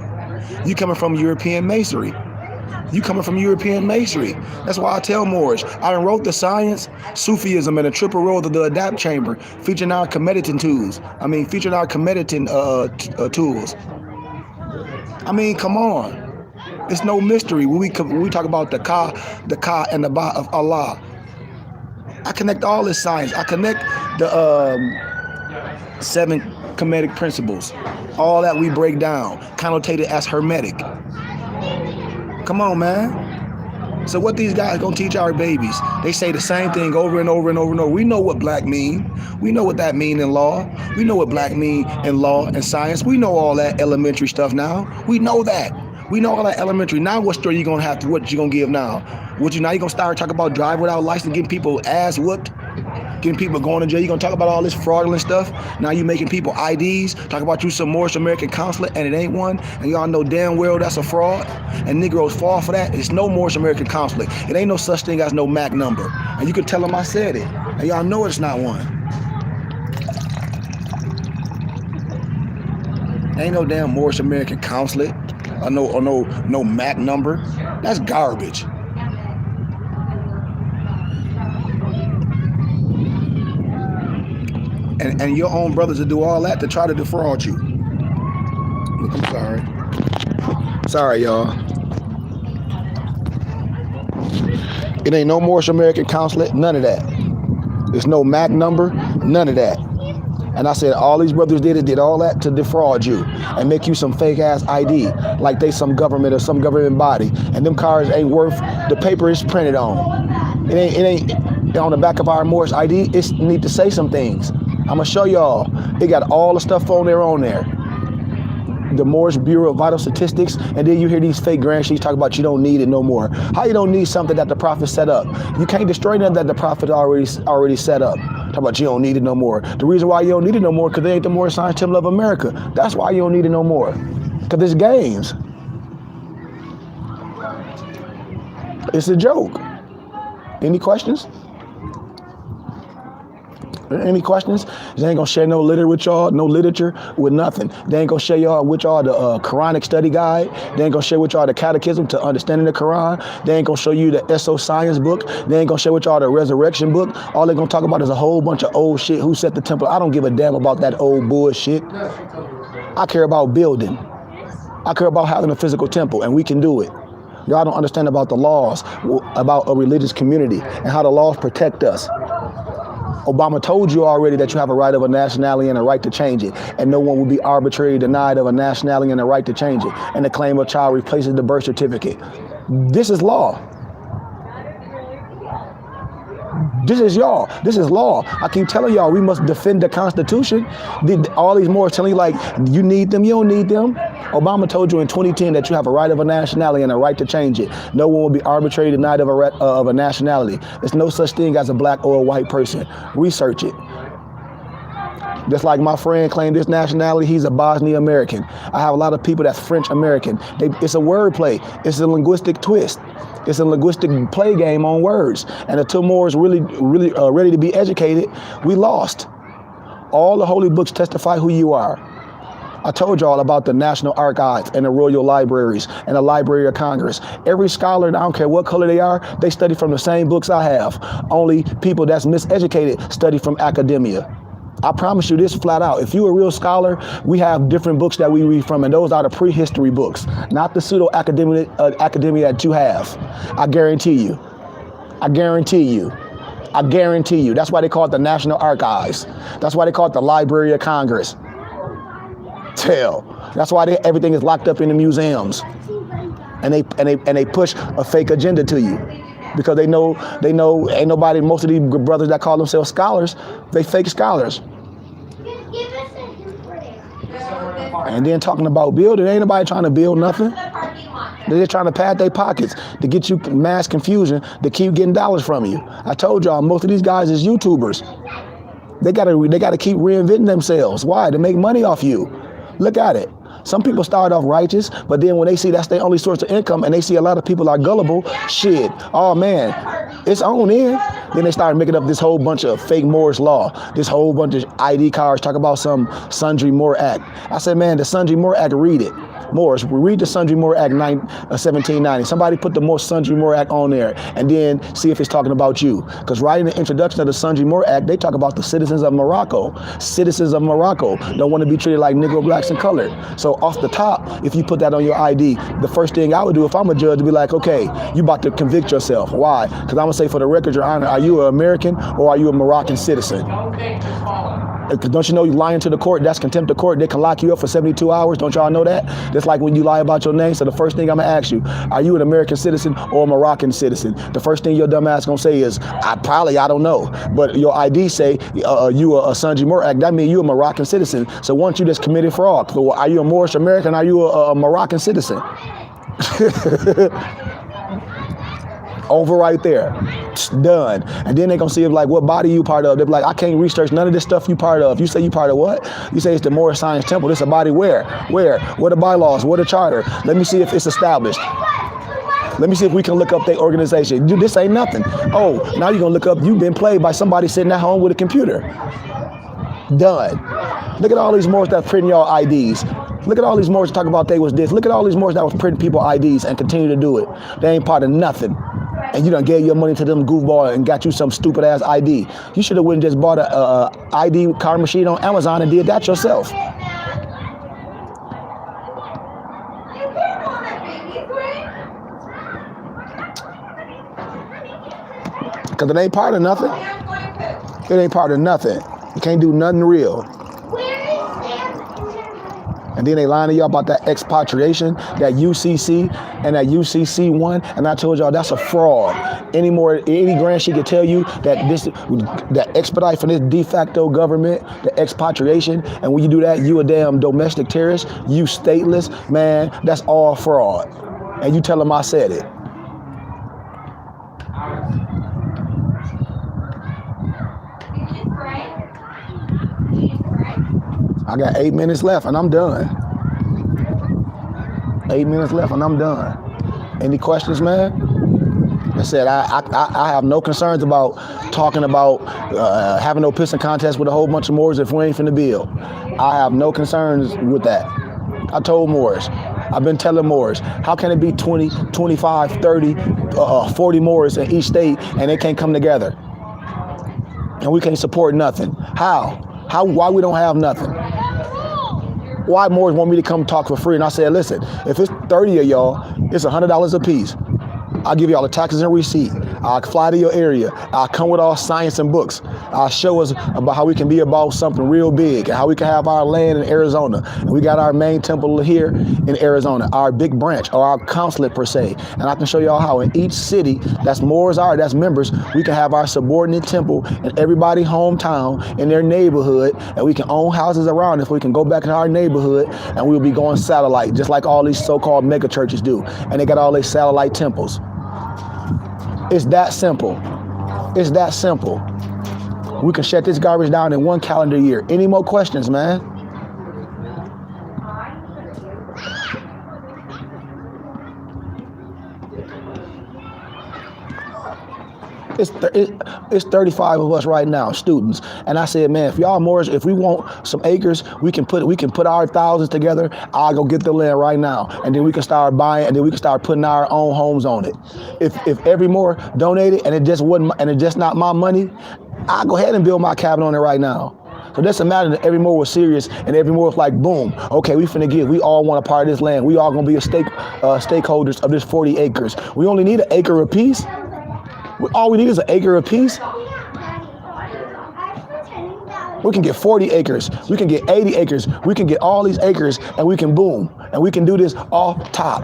You coming from European masonry. You coming from European masonry. That's why I tell Moors, I done wrote the science, Sufism, and a triple roll of the adapt chamber, featuring our Kemetic tools. Featuring our Kemetic tools. Come on. It's no mystery when we talk about the Ka, and the Ba of Allah. I connect all this science. I connect the 7 Kemetic principles. All that we break down, connotated as Hermetic. Come on, man. So what these guys gonna teach our babies? They say the same thing over and over and over and over. We know what black mean. We know what that mean in law. We know what black mean in law and science. We know all that elementary stuff now. We know that. We know all that elementary. Now what story you gonna have to, what you gonna give now? Now you gonna start talking about drive without license, getting people ass whooped? Getting people going to jail. You gonna talk about all this fraudulent stuff? Now you making people IDs, talk about you some Moorish American consulate, and it ain't one, and y'all know damn well that's a fraud, and Negroes fall for that. It's no Moorish American consulate. It ain't no such thing as no MAC number, and you can tell them I said it, and y'all know it's not one. Ain't no damn Moorish American consulate, or no MAC number. That's garbage. And your own brothers will do all that to try to defraud you. Look, I'm sorry. Sorry, y'all. It ain't no Moorish American consulate, none of that. There's no MAC number, none of that. And I said all these brothers did all that to defraud you and make you some fake ass ID, like they some government or some government body. And them cards ain't worth the paper it's printed on. It ain't on the back of our Moorish ID. It need to say some things. I'm gonna show y'all. It got all the stuff on there. The Moorish Bureau of Vital Statistics, and then you hear these fake grand sheets talk about you don't need it no more. How you don't need something that the Prophet set up? You can't destroy nothing that the Prophet already set up. Talk about you don't need it no more. The reason why you don't need it no more, because they ain't the Moorish Science Temple of America. That's why you don't need it no more. Because it's games. It's a joke. Any questions? Any questions? They ain't gonna share no literature with nothing. They ain't gonna share y'all with y'all the Quranic study guide. They ain't gonna share with y'all the catechism to understanding the Quran. They ain't gonna show you the SO science book. They ain't gonna share with y'all the resurrection book. All they gonna talk about is a whole bunch of old shit. Who set the temple? I don't give a damn about that old bullshit. I care about building. I care about having a physical temple, and we can do it. Y'all don't understand about the laws, about a religious community, and how the laws protect us. Obama told you already that you have a right of a nationality and a right to change it, and no one will be arbitrarily denied of a nationality and a right to change it, and the claim of child replaces the birth certificate. This is law. This is y'all. This is law. I keep telling y'all we must defend the Constitution. All these more telling you like you need them, you don't need them. Obama told you in 2010 that you have a right of a nationality and a right to change it. No one will be arbitrarily denied of a nationality. There's no such thing as a black or a white person. Research it. Just like my friend claimed this nationality, he's a Bosnian American. I have a lot of people that's French American. It's a wordplay. It's a linguistic twist. It's a linguistic play game on words. And until more is really ready to be educated, we lost. All the holy books testify who you are. I told y'all about the National Archives and the Royal Libraries and the Library of Congress. Every scholar, I don't care what color they are, they study from the same books I have. Only people that's miseducated study from academia. I promise you this flat out. If you're a real scholar, we have different books that we read from, and those are the prehistory books, not the pseudo-academia that you have. I guarantee you. I guarantee you. I guarantee you. That's why they call it the National Archives. That's why they call it the Library of Congress. That's why everything is locked up in the museums, and they push a fake agenda to you, because they know ain't nobody. Most of these brothers that call themselves scholars, they fake scholars. And then talking about building, ain't nobody trying to build nothing. They're just trying to pad their pockets to get you mass confusion to keep getting dollars from you. I told y'all most of these guys is YouTubers. They gotta keep reinventing themselves. Why? To make money off you. Look at it. Some people start off righteous, but then when they see that's their only source of income, and they see a lot of people are gullible, shit, oh man, it's on in. Then they start making up this whole bunch of fake Moore's Law, this whole bunch of ID cards, talk about some Sundry Moore Act. I said, man, the Sundry Moore Act, read it. Moors, read the Sundry Moore Act 1790. Somebody put the Sundry Moore Act on there and then see if it's talking about you. Because right in the introduction of the Sundry Moore Act, they talk about the citizens of Morocco. Citizens of Morocco don't want to be treated like Negro, blacks, and colored. So off the top, if you put that on your ID, the first thing I would do if I'm a judge would be like, okay, you about to convict yourself. Why? Because I'm going to say, for the record, Your Honor, are you an American or are you a Moroccan citizen? Don't you know you lying to the court? That's contempt of court. They can lock you up for 72 hours. Don't y'all know that? That's like when you lie about your name. So the first thing I'm gonna ask you, are you an American citizen or a Moroccan citizen? The first thing your dumb ass gonna say is, I don't know. But your ID say you a Sundry Moore Act. That means you a Moroccan citizen. So once you just committed fraud, so are you a Moorish American? Are you a Moroccan citizen? Over right there. It's done. And then they're gonna see if, like, what body you part of. They're like, I can't research none of this stuff you part of. You say you part of what? You say it's the Moorish Science Temple. This a body where? Where? What are bylaws? What a charter? Let me see if it's established. Let me see if we can look up their organization. Dude, this ain't nothing. Oh, now you're gonna look up, you've been played by somebody sitting at home with a computer. Done. Look at all these Moors that printing y'all IDs. Look at all these Moors that talk about they was this. Look at all these Moors that was printing people IDs and continue to do it. They ain't part of nothing. And you done gave your money to them goofball and got you some stupid ass ID. You should have went and just bought a ID card machine on Amazon and did that yourself. Because it ain't part of nothing. It ain't part of nothing. You can't do nothing real. And then they lying to y'all about that expatriation, that UCC and that UCC1. And I told y'all that's a fraud. Any grant she could tell you that expedite from this de facto government, the expatriation. And when you do that, you a damn domestic terrorist, you stateless, man, that's all fraud. And you tell them I said it. I got 8 minutes left and I'm done. 8 minutes left and I'm done. Any questions, man? I said I have no concerns about talking about having no pissing contest with a whole bunch of Moors if we ain't finna build. I have no concerns with that. I told Moors. I've been telling Moors, how can it be 20, 25, 30, 40 Moors in each state and they can't come together? And we can't support nothing. How? Why we don't have nothing? Why Moors want me to come talk for free? And I said, listen, if it's 30 of y'all, it's $100 a piece. I'll give you all the taxes and receipt. I'll fly to your area. I'll come with all science and books. I'll show us about how we can be about something real big and how we can have our land in Arizona. And we got our main temple here in Arizona, our big branch or our consulate per se. And I can show y'all how in each city that's Moors are, that's members, we can have our subordinate temple in everybody's hometown, in their neighborhood, and we can own houses around us. We can go back in our neighborhood and we'll be going satellite, just like all these so-called mega churches do. And they got all these satellite temples. It's that simple. It's that simple. We can shut this garbage down in 1 calendar year. Any more questions, man? It's 35 of us right now, students. And I said, man, if y'all Moors, if we want some acres, we can put our thousands together. I'll go get the land right now, and then we can start buying, and then we can start putting our own homes on it. If every Moor donated and it just not my money, I'll go ahead and build my cabin on it right now. So that's a matter that every Moor was serious, and every Moor was like, boom, okay, we finna give. We all want a part of this land. We all gonna be stakeholders of this 40 acres. We only need an acre apiece. All we need is an acre apiece. We can get 40 acres. We can get 80 acres. We can get all these acres, and we can boom. And we can do this off top.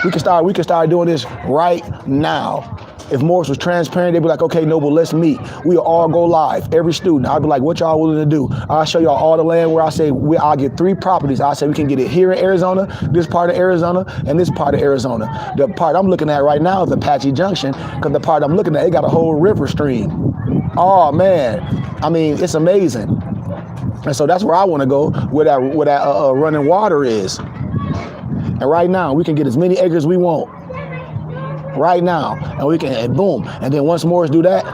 We can start doing this right now. If Morris was transparent, they'd be like, okay, Noble, let's meet. We'll all go live. Every student, I'd be like, what y'all willing to do? I'll show y'all all the land where I say I'll get 3 properties. I say we can get it here in Arizona, this part of Arizona, and this part of Arizona. The part I'm looking at right now is Apache Junction, because the part I'm looking at, it got a whole river stream. Oh man, I mean, it's amazing. And so that's where I want to go, where that running water is. And right now, we can get as many acres we want. Right now, and we can, and boom, and then once Moors do that,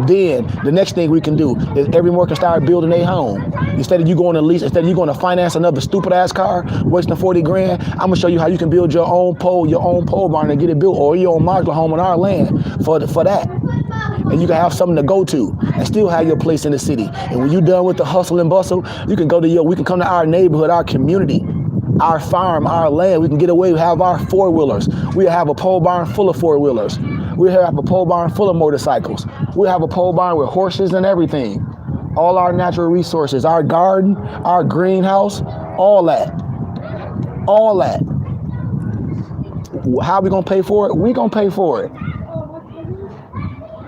then the next thing we can do is every Moor can start building a home. Instead of you going to finance another stupid ass car, wasting 40 grand, I'm gonna show you how you can build your own pole barn and get it built, or your own modular home on our land for that. And you can have something to go to and still have your place in the city. And when you're done with the hustle and bustle, we can come to our neighborhood, our community, our farm, our land. We can get away, we have our 4-wheelers. We have a pole barn full of 4-wheelers. We have a pole barn full of motorcycles. We have a pole barn with horses and everything. All our natural resources, our garden, our greenhouse, all that. All that. How are we gonna pay for it? We gonna pay for it.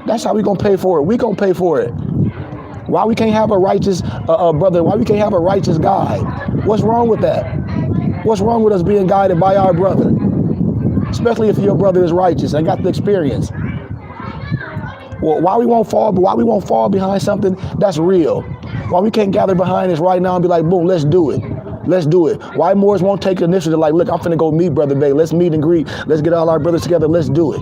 That's how we gonna pay for it. We gonna pay for it. Why we can't have a righteous brother? Why we can't have a righteous guide? What's wrong with that? What's wrong with us being guided by our brother? Especially if your brother is righteous and got the experience. Well, why we won't fall behind something that's real? Why we can't gather behind this right now and be like, boom, let's do it. Let's do it. Why Moors won't take the initiative like, look, I'm finna go meet Brother Bay. Let's meet and greet. Let's get all our brothers together. Let's do it.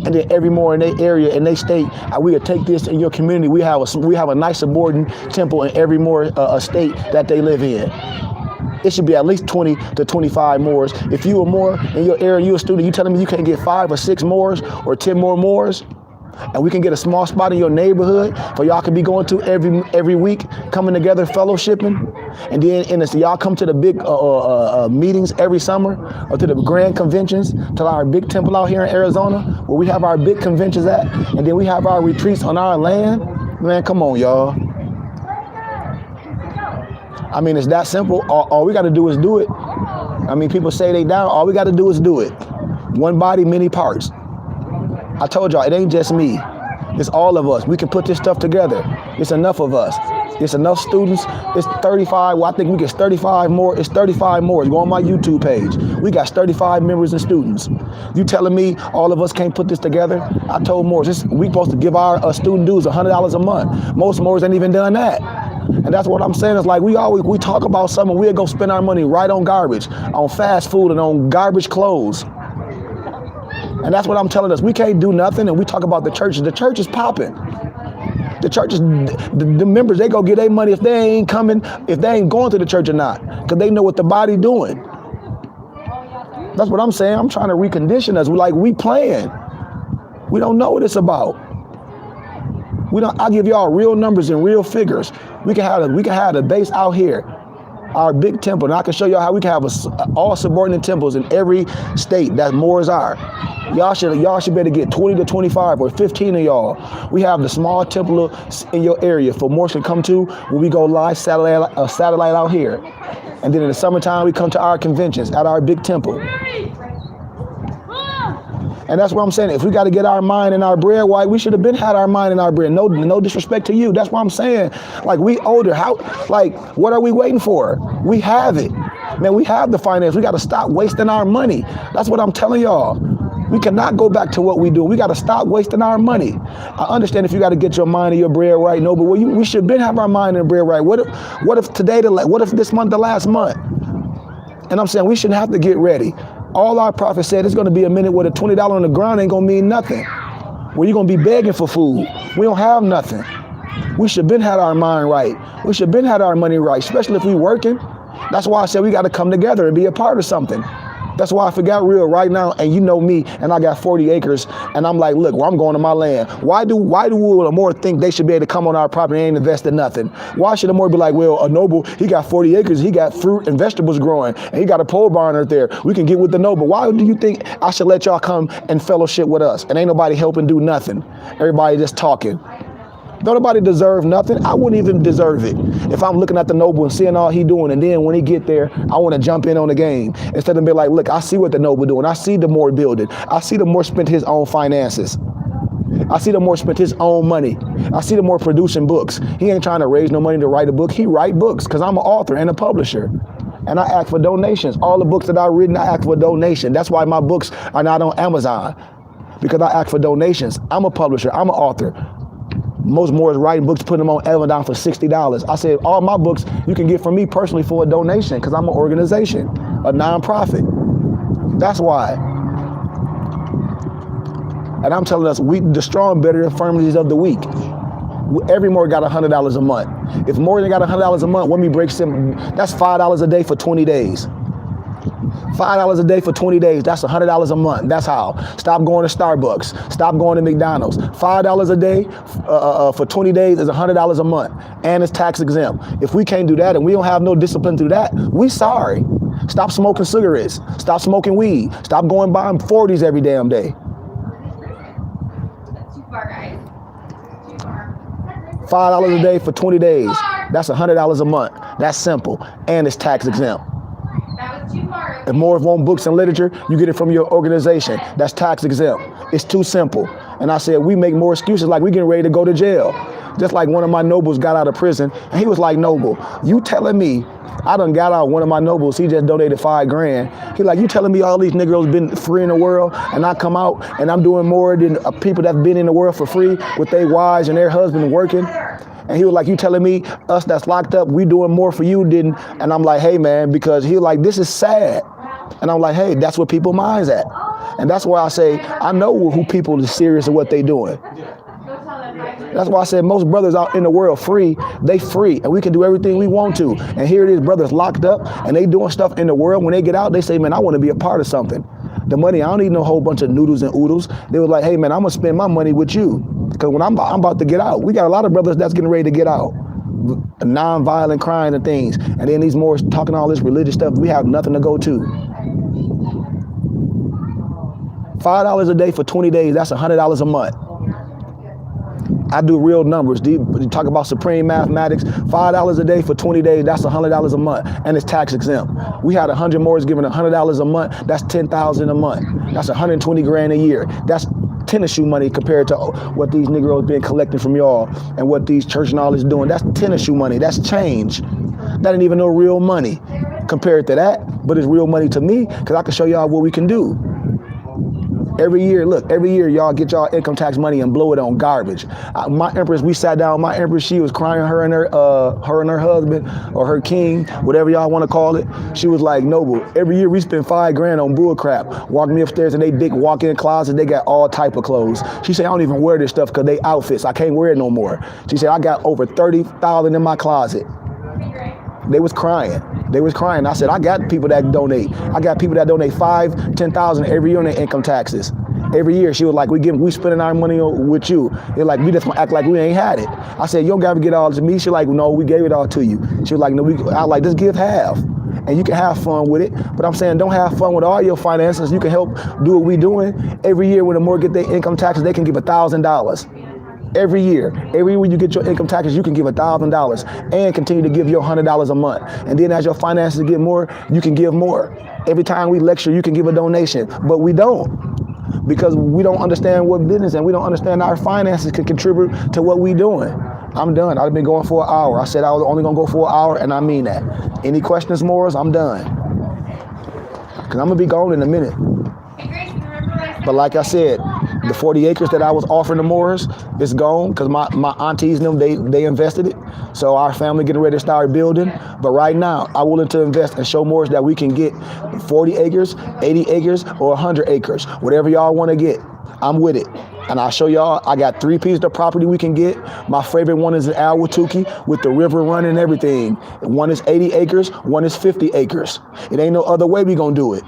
And then every Moor in their area, in their state, we will take this in your community. We have a nice subordinate temple in every Moor state that they live in. It should be at least 20 to 25 Moors. If you a Moor in your area, you a student, you telling me you can't get 5 or 6 Moors or 10 more Moors, and we can get a small spot in your neighborhood for y'all can be going to every week, coming together, fellowshipping, and then y'all come to the big meetings every summer, or to the grand conventions, to our big temple out here in Arizona, where we have our big conventions at, and then we have our retreats on our land. Man, come on, y'all. I mean, it's that simple. All we got to do is do it. I mean, people say they down. All we got to do is do it. One body, many parts. I told y'all, it ain't just me. It's all of us. We can put this stuff together. It's enough of us. It's enough students. It's 35. Well, I think we get 35 more. It's 35 more. Go on my YouTube page. We got 35 members and students. You telling me all of us can't put this together? I told Moors, we supposed to give our student dues $100 a month. Most Moors ain't even done that. And that's what I'm saying. It's like we talk about something, we'll go spend our money right on garbage, on fast food and on garbage clothes. And that's what I'm telling us. We can't do nothing, and we talk about the churches. The church is popping. The churches, the members, they go get their money if they ain't coming, if they ain't going to the church or not, because they know what the body doing. That's what I'm saying. I'm trying to recondition us. We playing. We don't know what it's about. I'll give y'all real numbers and real figures. We can have the base out here, our big temple, and I can show y'all how we can have all subordinate temples in every state that Moors are. Y'all should be able to get 20 to 25 or 15 of y'all. We have the small temple in your area for Moors to come to when we go live satellite out here. And then in the summertime, we come to our conventions at our big temple. And that's what I'm saying. If we got to get our mind and our bread right, we should have been had our mind and our bread. No disrespect to you. That's what I'm saying. We older. What are we waiting for? We have it. Man, we have the finance. We got to stop wasting our money. That's what I'm telling y'all. We cannot go back to what we do. We got to stop wasting our money. I understand if you got to get your mind and your bread right. No, but we should been have our mind and bread right. What if this month, the last month? And I'm saying we shouldn't have to get ready. All our prophets said it's going to be a minute where the $20 on the ground ain't going to mean nothing. Where you gonna be begging for food? We don't have nothing. We should been had our mind right. We should been had our money right, especially if we working. That's why I said we got to come together and be a part of something. That's why I forgot real right now, and you know me, and I got 40 acres, and I'm like, look, well, I'm going to my land. Why do the Moor think they should be able to come on our property and ain't invest in nothing? Why should the Moor be like, well, a noble, he got 40 acres, he got fruit and vegetables growing, and he got a pole barn out there. We can get with the noble. Why do you think I should let y'all come and fellowship with us? And ain't nobody helping do nothing. Everybody just talking. Don't nobody deserve nothing. I wouldn't even deserve it if I'm looking at the noble and seeing all he doing, and then when he get there, I want to jump in on the game instead of be like, look, I see what the noble doing. I see the Moor building. I see the Moor spent his own finances. I see the Moor spent his own money. I see the Moor producing books. He ain't trying to raise no money to write a book. He write books because I'm an author and a publisher. And I ask for donations. All the books that I've written, I ask for a donation. That's why my books are not on Amazon, because I ask for donations. I'm a publisher. I'm an author. Most Moors writing books, putting them on Amazon for $60. I said, all my books you can get from me personally for a donation because I'm an organization, a nonprofit. That's why. And I'm telling us, the strong better infirmities of the weak. Every Moor got $100 a month. If more than got $100 a month, when we break some, that's $5 a day for 20 days. $5 a day for 20 days, that's $100 a month. That's how. Stop going to Starbucks. Stop going to McDonald's. $5 a day for 20 days is $100 a month, and it's tax exempt. If we can't do that and we don't have no discipline through that, we sorry. Stop smoking cigarettes. Stop smoking weed. Stop going buying 40s every damn day. That's too far, guys. Too far. $5 a day for 20 days. That's $100 a month. That's simple, and it's tax exempt. That was too far. If more want books and literature, you get it from your organization. That's tax exempt. It's too simple. And I said, we make more excuses like we getting ready to go to jail. Just like one of my nobles got out of prison, and he was like, Noble, you telling me, I done got out, one of my nobles, he just donated $5,000. He like, you telling me all these Negroes been free in the world, and I come out and I'm doing more than people that's been in the world for free with their wives and their husband working? And he was like, you telling me us that's locked up, we doing more for you than, and I'm like, hey man, because he was like, this is sad. And I'm like, hey, that's where people's minds at. And that's why I say, I know who people is serious of what they doing. That's why I said most brothers out in the world free, they free, and we can do everything we want to. And here it is, brothers locked up, and they doing stuff in the world. When they get out, they say, man, I want to be a part of something. The money, I don't need no whole bunch of noodles and oodles. They was like, hey man, I'm gonna spend my money with you. Because when I'm about to get out, we got a lot of brothers that's getting ready to get out. Non-violent crime and things. And then these Moors talking all this religious stuff, we have nothing to go to. $5 a day for 20 days, that's $100 a month. I do real numbers. You talk about supreme mathematics, $5 a day for 20 days, that's $100 a month, and it's tax exempt. We had 100 Moors giving $100 a month, that's $10,000 a month. That's 120 grand a year. That's tennis shoe money compared to what these Negroes been collecting from y'all and what these church and all is doing. That's tennis shoe money, that's change. That ain't even no real money compared to that, but it's real money to me because I can show y'all what we can do. Every year, look, every year y'all get y'all income tax money and blow it on garbage. My empress, we sat down, my empress, she was crying, her and her husband or her king, whatever y'all want to call it. She was like, Noble, every year we spend $5,000 on bull crap. Walk me upstairs in they big walk-in closet, they got all type of clothes. She said, I don't even wear this stuff because they outfits. I can't wear it no more. She said, I got over 30,000 in my closet. They was crying. They was crying. I said, I got people that donate. I got people that donate $5,000, $10,000 every year on their income taxes. Every year, she was like, we spending our money with you. They're like, we just gonna act like we ain't had it. I said, you don't gotta get all to me. She like, no, we gave it all to you. She was like, no, I like, just give half. And you can have fun with it. But I'm saying, don't have fun with all your finances. You can help do what we doing. Every year when the Moor get their income taxes, they can give $1,000. Every year you get your income taxes, you can give $1,000 and continue to give your $100 a month. And then as your finances get more, you can give more. Every time we lecture, you can give a donation, but we don't. Because we don't understand what business and we don't understand our finances can contribute to what we doing. I'm done. I've been going for an hour. I said I was only gonna go for an hour, and I mean that. Any questions, Moors? I'm done. Because I'm gonna be gone in a minute. But like I said, the 40 acres that I was offering the Moors is gone because my aunties and them, they invested it. So our family getting ready to start building. But right now, I'm willing to invest and show Moors that we can get 40 acres, 80 acres, or 100 acres. Whatever y'all want to get, I'm with it. And I'll show y'all, I got 3 pieces of property we can get. My favorite one is in Al-Watuki with the river running and everything. One is 80 acres, one is 50 acres. It ain't no other way we gonna do it.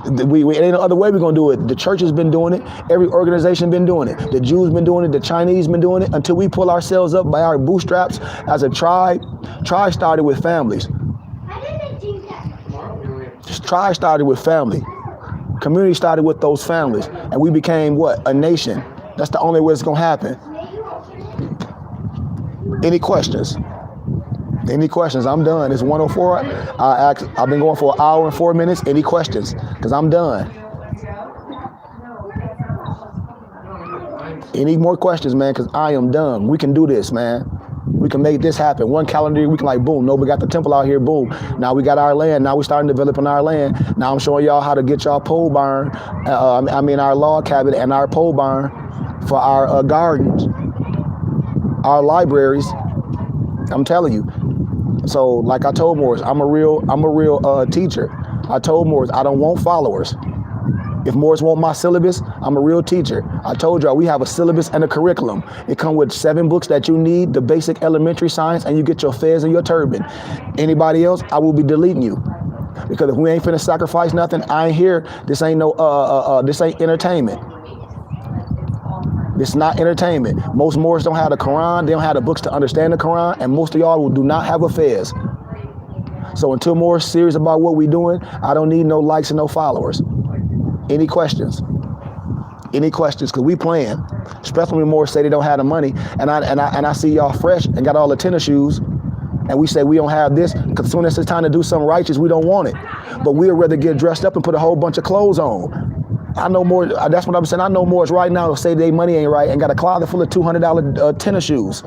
It ain't no other way we're gonna do it. The church has been doing it. Every organization been doing it. The Jews been doing it. The Chinese been doing it. Until we pull ourselves up by our bootstraps as a tribe. Tribe started with families. Tribe started with family. Community started with those families, and we became what? A nation. That's the only way it's gonna happen. Any questions? Any questions? I'm done. It's 1:04. I've been going for 1 hour and 4 minutes. Any questions? Because I'm done. Any more questions, man? Because I am done. We can do this, man. We can make this happen. One calendar year, we can like, boom. No, we got the temple out here, boom. Now we got our land. Now we starting developing our land. Now I'm showing y'all how to get y'all pole barn. Our log cabin and our pole barn for our gardens, our libraries. I'm telling you. So like I told Morris, I'm a real teacher. I told Morris, I don't want followers. If Morris want my syllabus, I'm a real teacher. I told y'all we have a syllabus and a curriculum. It comes with 7 books that you need, the basic elementary science, and you get your fez and your turban. Anybody else, I will be deleting you. Because if we ain't finna sacrifice nothing, I ain't here. This ain't this ain't entertainment. It's not entertainment. Most Moors don't have the Quran. They don't have the books to understand the Quran, and most of y'all do not have a fez. So until Moors serious about what we doing, I don't need no likes and no followers. Any questions? Any questions? Because we playing. Especially when Moors say they don't have the money, and I see y'all fresh and got all the tennis shoes, and we say we don't have this, because as soon as it's time to do something righteous, we don't want it. But we'd rather get dressed up and put a whole bunch of clothes on. I know more. That's what I'm saying. I know Moors right now who say their money ain't right and got a closet full of $200 tennis shoes.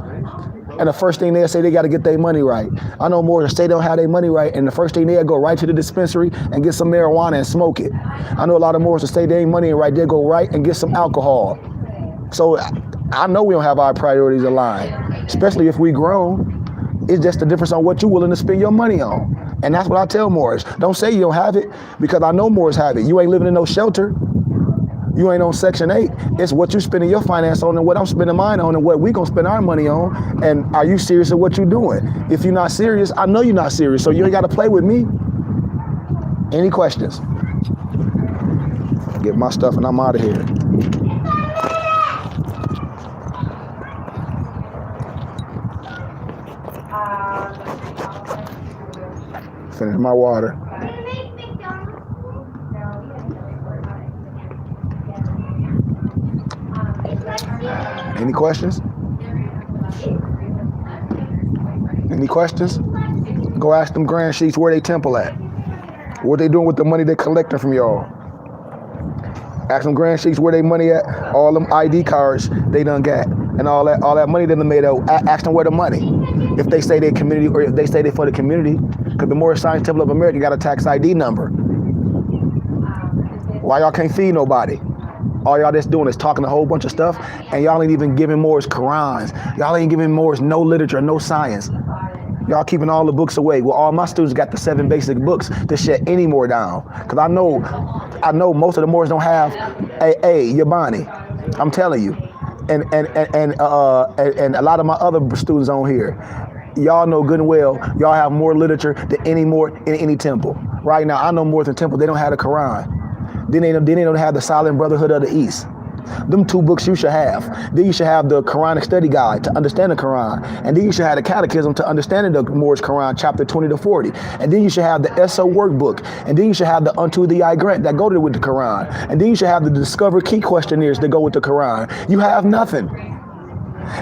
And the first thing they'll say, they got to get their money right. I know Moors that say they don't have their money right, and the first thing they'll go right to the dispensary and get some marijuana and smoke it. I know a lot of Moors that say they ain't money ain't right, they'll go right and get some alcohol. So I know we don't have our priorities aligned, especially if we grown. It's just the difference on what you're willing to spend your money on. And that's what I tell Moors. Don't say you don't have it, because I know Moors have it. You ain't living in no shelter. You ain't on Section 8. It's what you spending your finance on and what I'm spending mine on and what we gonna spend our money on. And are you serious at what you're doing? If you're not serious, I know you're not serious, so you ain't gotta play with me. Any questions? Get my stuff and I'm out of here. Finish my water. Any questions? Any questions? Go ask them grand sheets where they temple at. What they doing with the money they collecting from y'all. Ask them grand sheets where they money at. All them ID cards they done got. And all that money they done made out. Ask them where the money. If they say they community or if they say they for the community. Because the Moorish Science Temple of America got a tax ID number. Why y'all can't feed nobody? All y'all just doing is talking a whole bunch of stuff, and y'all ain't even giving Moors Qurans. Y'all ain't giving Moors no literature, no science. Y'all keeping all the books away. Well, all my students got the 7 basic books to shut any Moor down. Because I know most of the Moors don't have Yabani. I'm telling you. And a lot of my other students on here, y'all know good and well, y'all have more literature than any Moor in any temple. Right now, I know Moors in temple, they don't have the Quran. Then they don't have the Silent Brotherhood of the East. Them 2 books you should have. Then you should have the Quranic study guide to understand the Quran. And then you should have the catechism to understanding the Moorish Quran, chapter 20 to 40. And then you should have the SO workbook. And then you should have the Unto the I Grant that go with the Quran. And then you should have the Discover Key questionnaires that go with the Quran. You have nothing.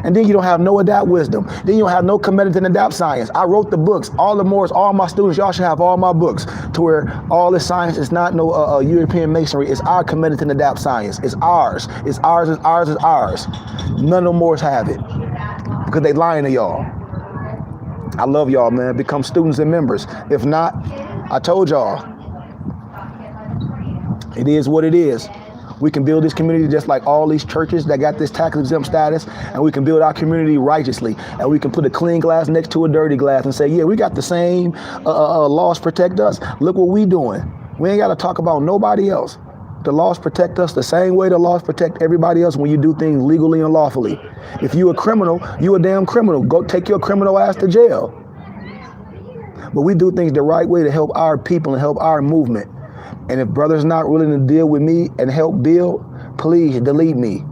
And then you don't have no adapt wisdom. Then you don't have no committed and adapt science. I wrote the books. All the Moors, all my students, y'all should have all my books to where all this science is not no European masonry. It's our committed and adapt science. It's ours. It's ours. It's ours. It's ours. None of the Moors have it because they lying to y'all. I love y'all, man. Become students and members. If not, I told y'all, it is what it is. We can build this community just like all these churches that got this tax exempt status, and we can build our community righteously, and we can put a clean glass next to a dirty glass and say, yeah, we got the same laws protect us. Look what we doing. We ain't got to talk about nobody else. The laws protect us the same way the laws protect everybody else when you do things legally and lawfully. If you a criminal, you a damn criminal. Go take your criminal ass to jail. But we do things the right way to help our people and help our movement. And if brothers not willing to deal with me and help build, please delete me.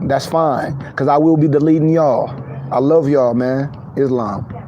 That's fine, because I will be deleting y'all. I love y'all, man. Islam.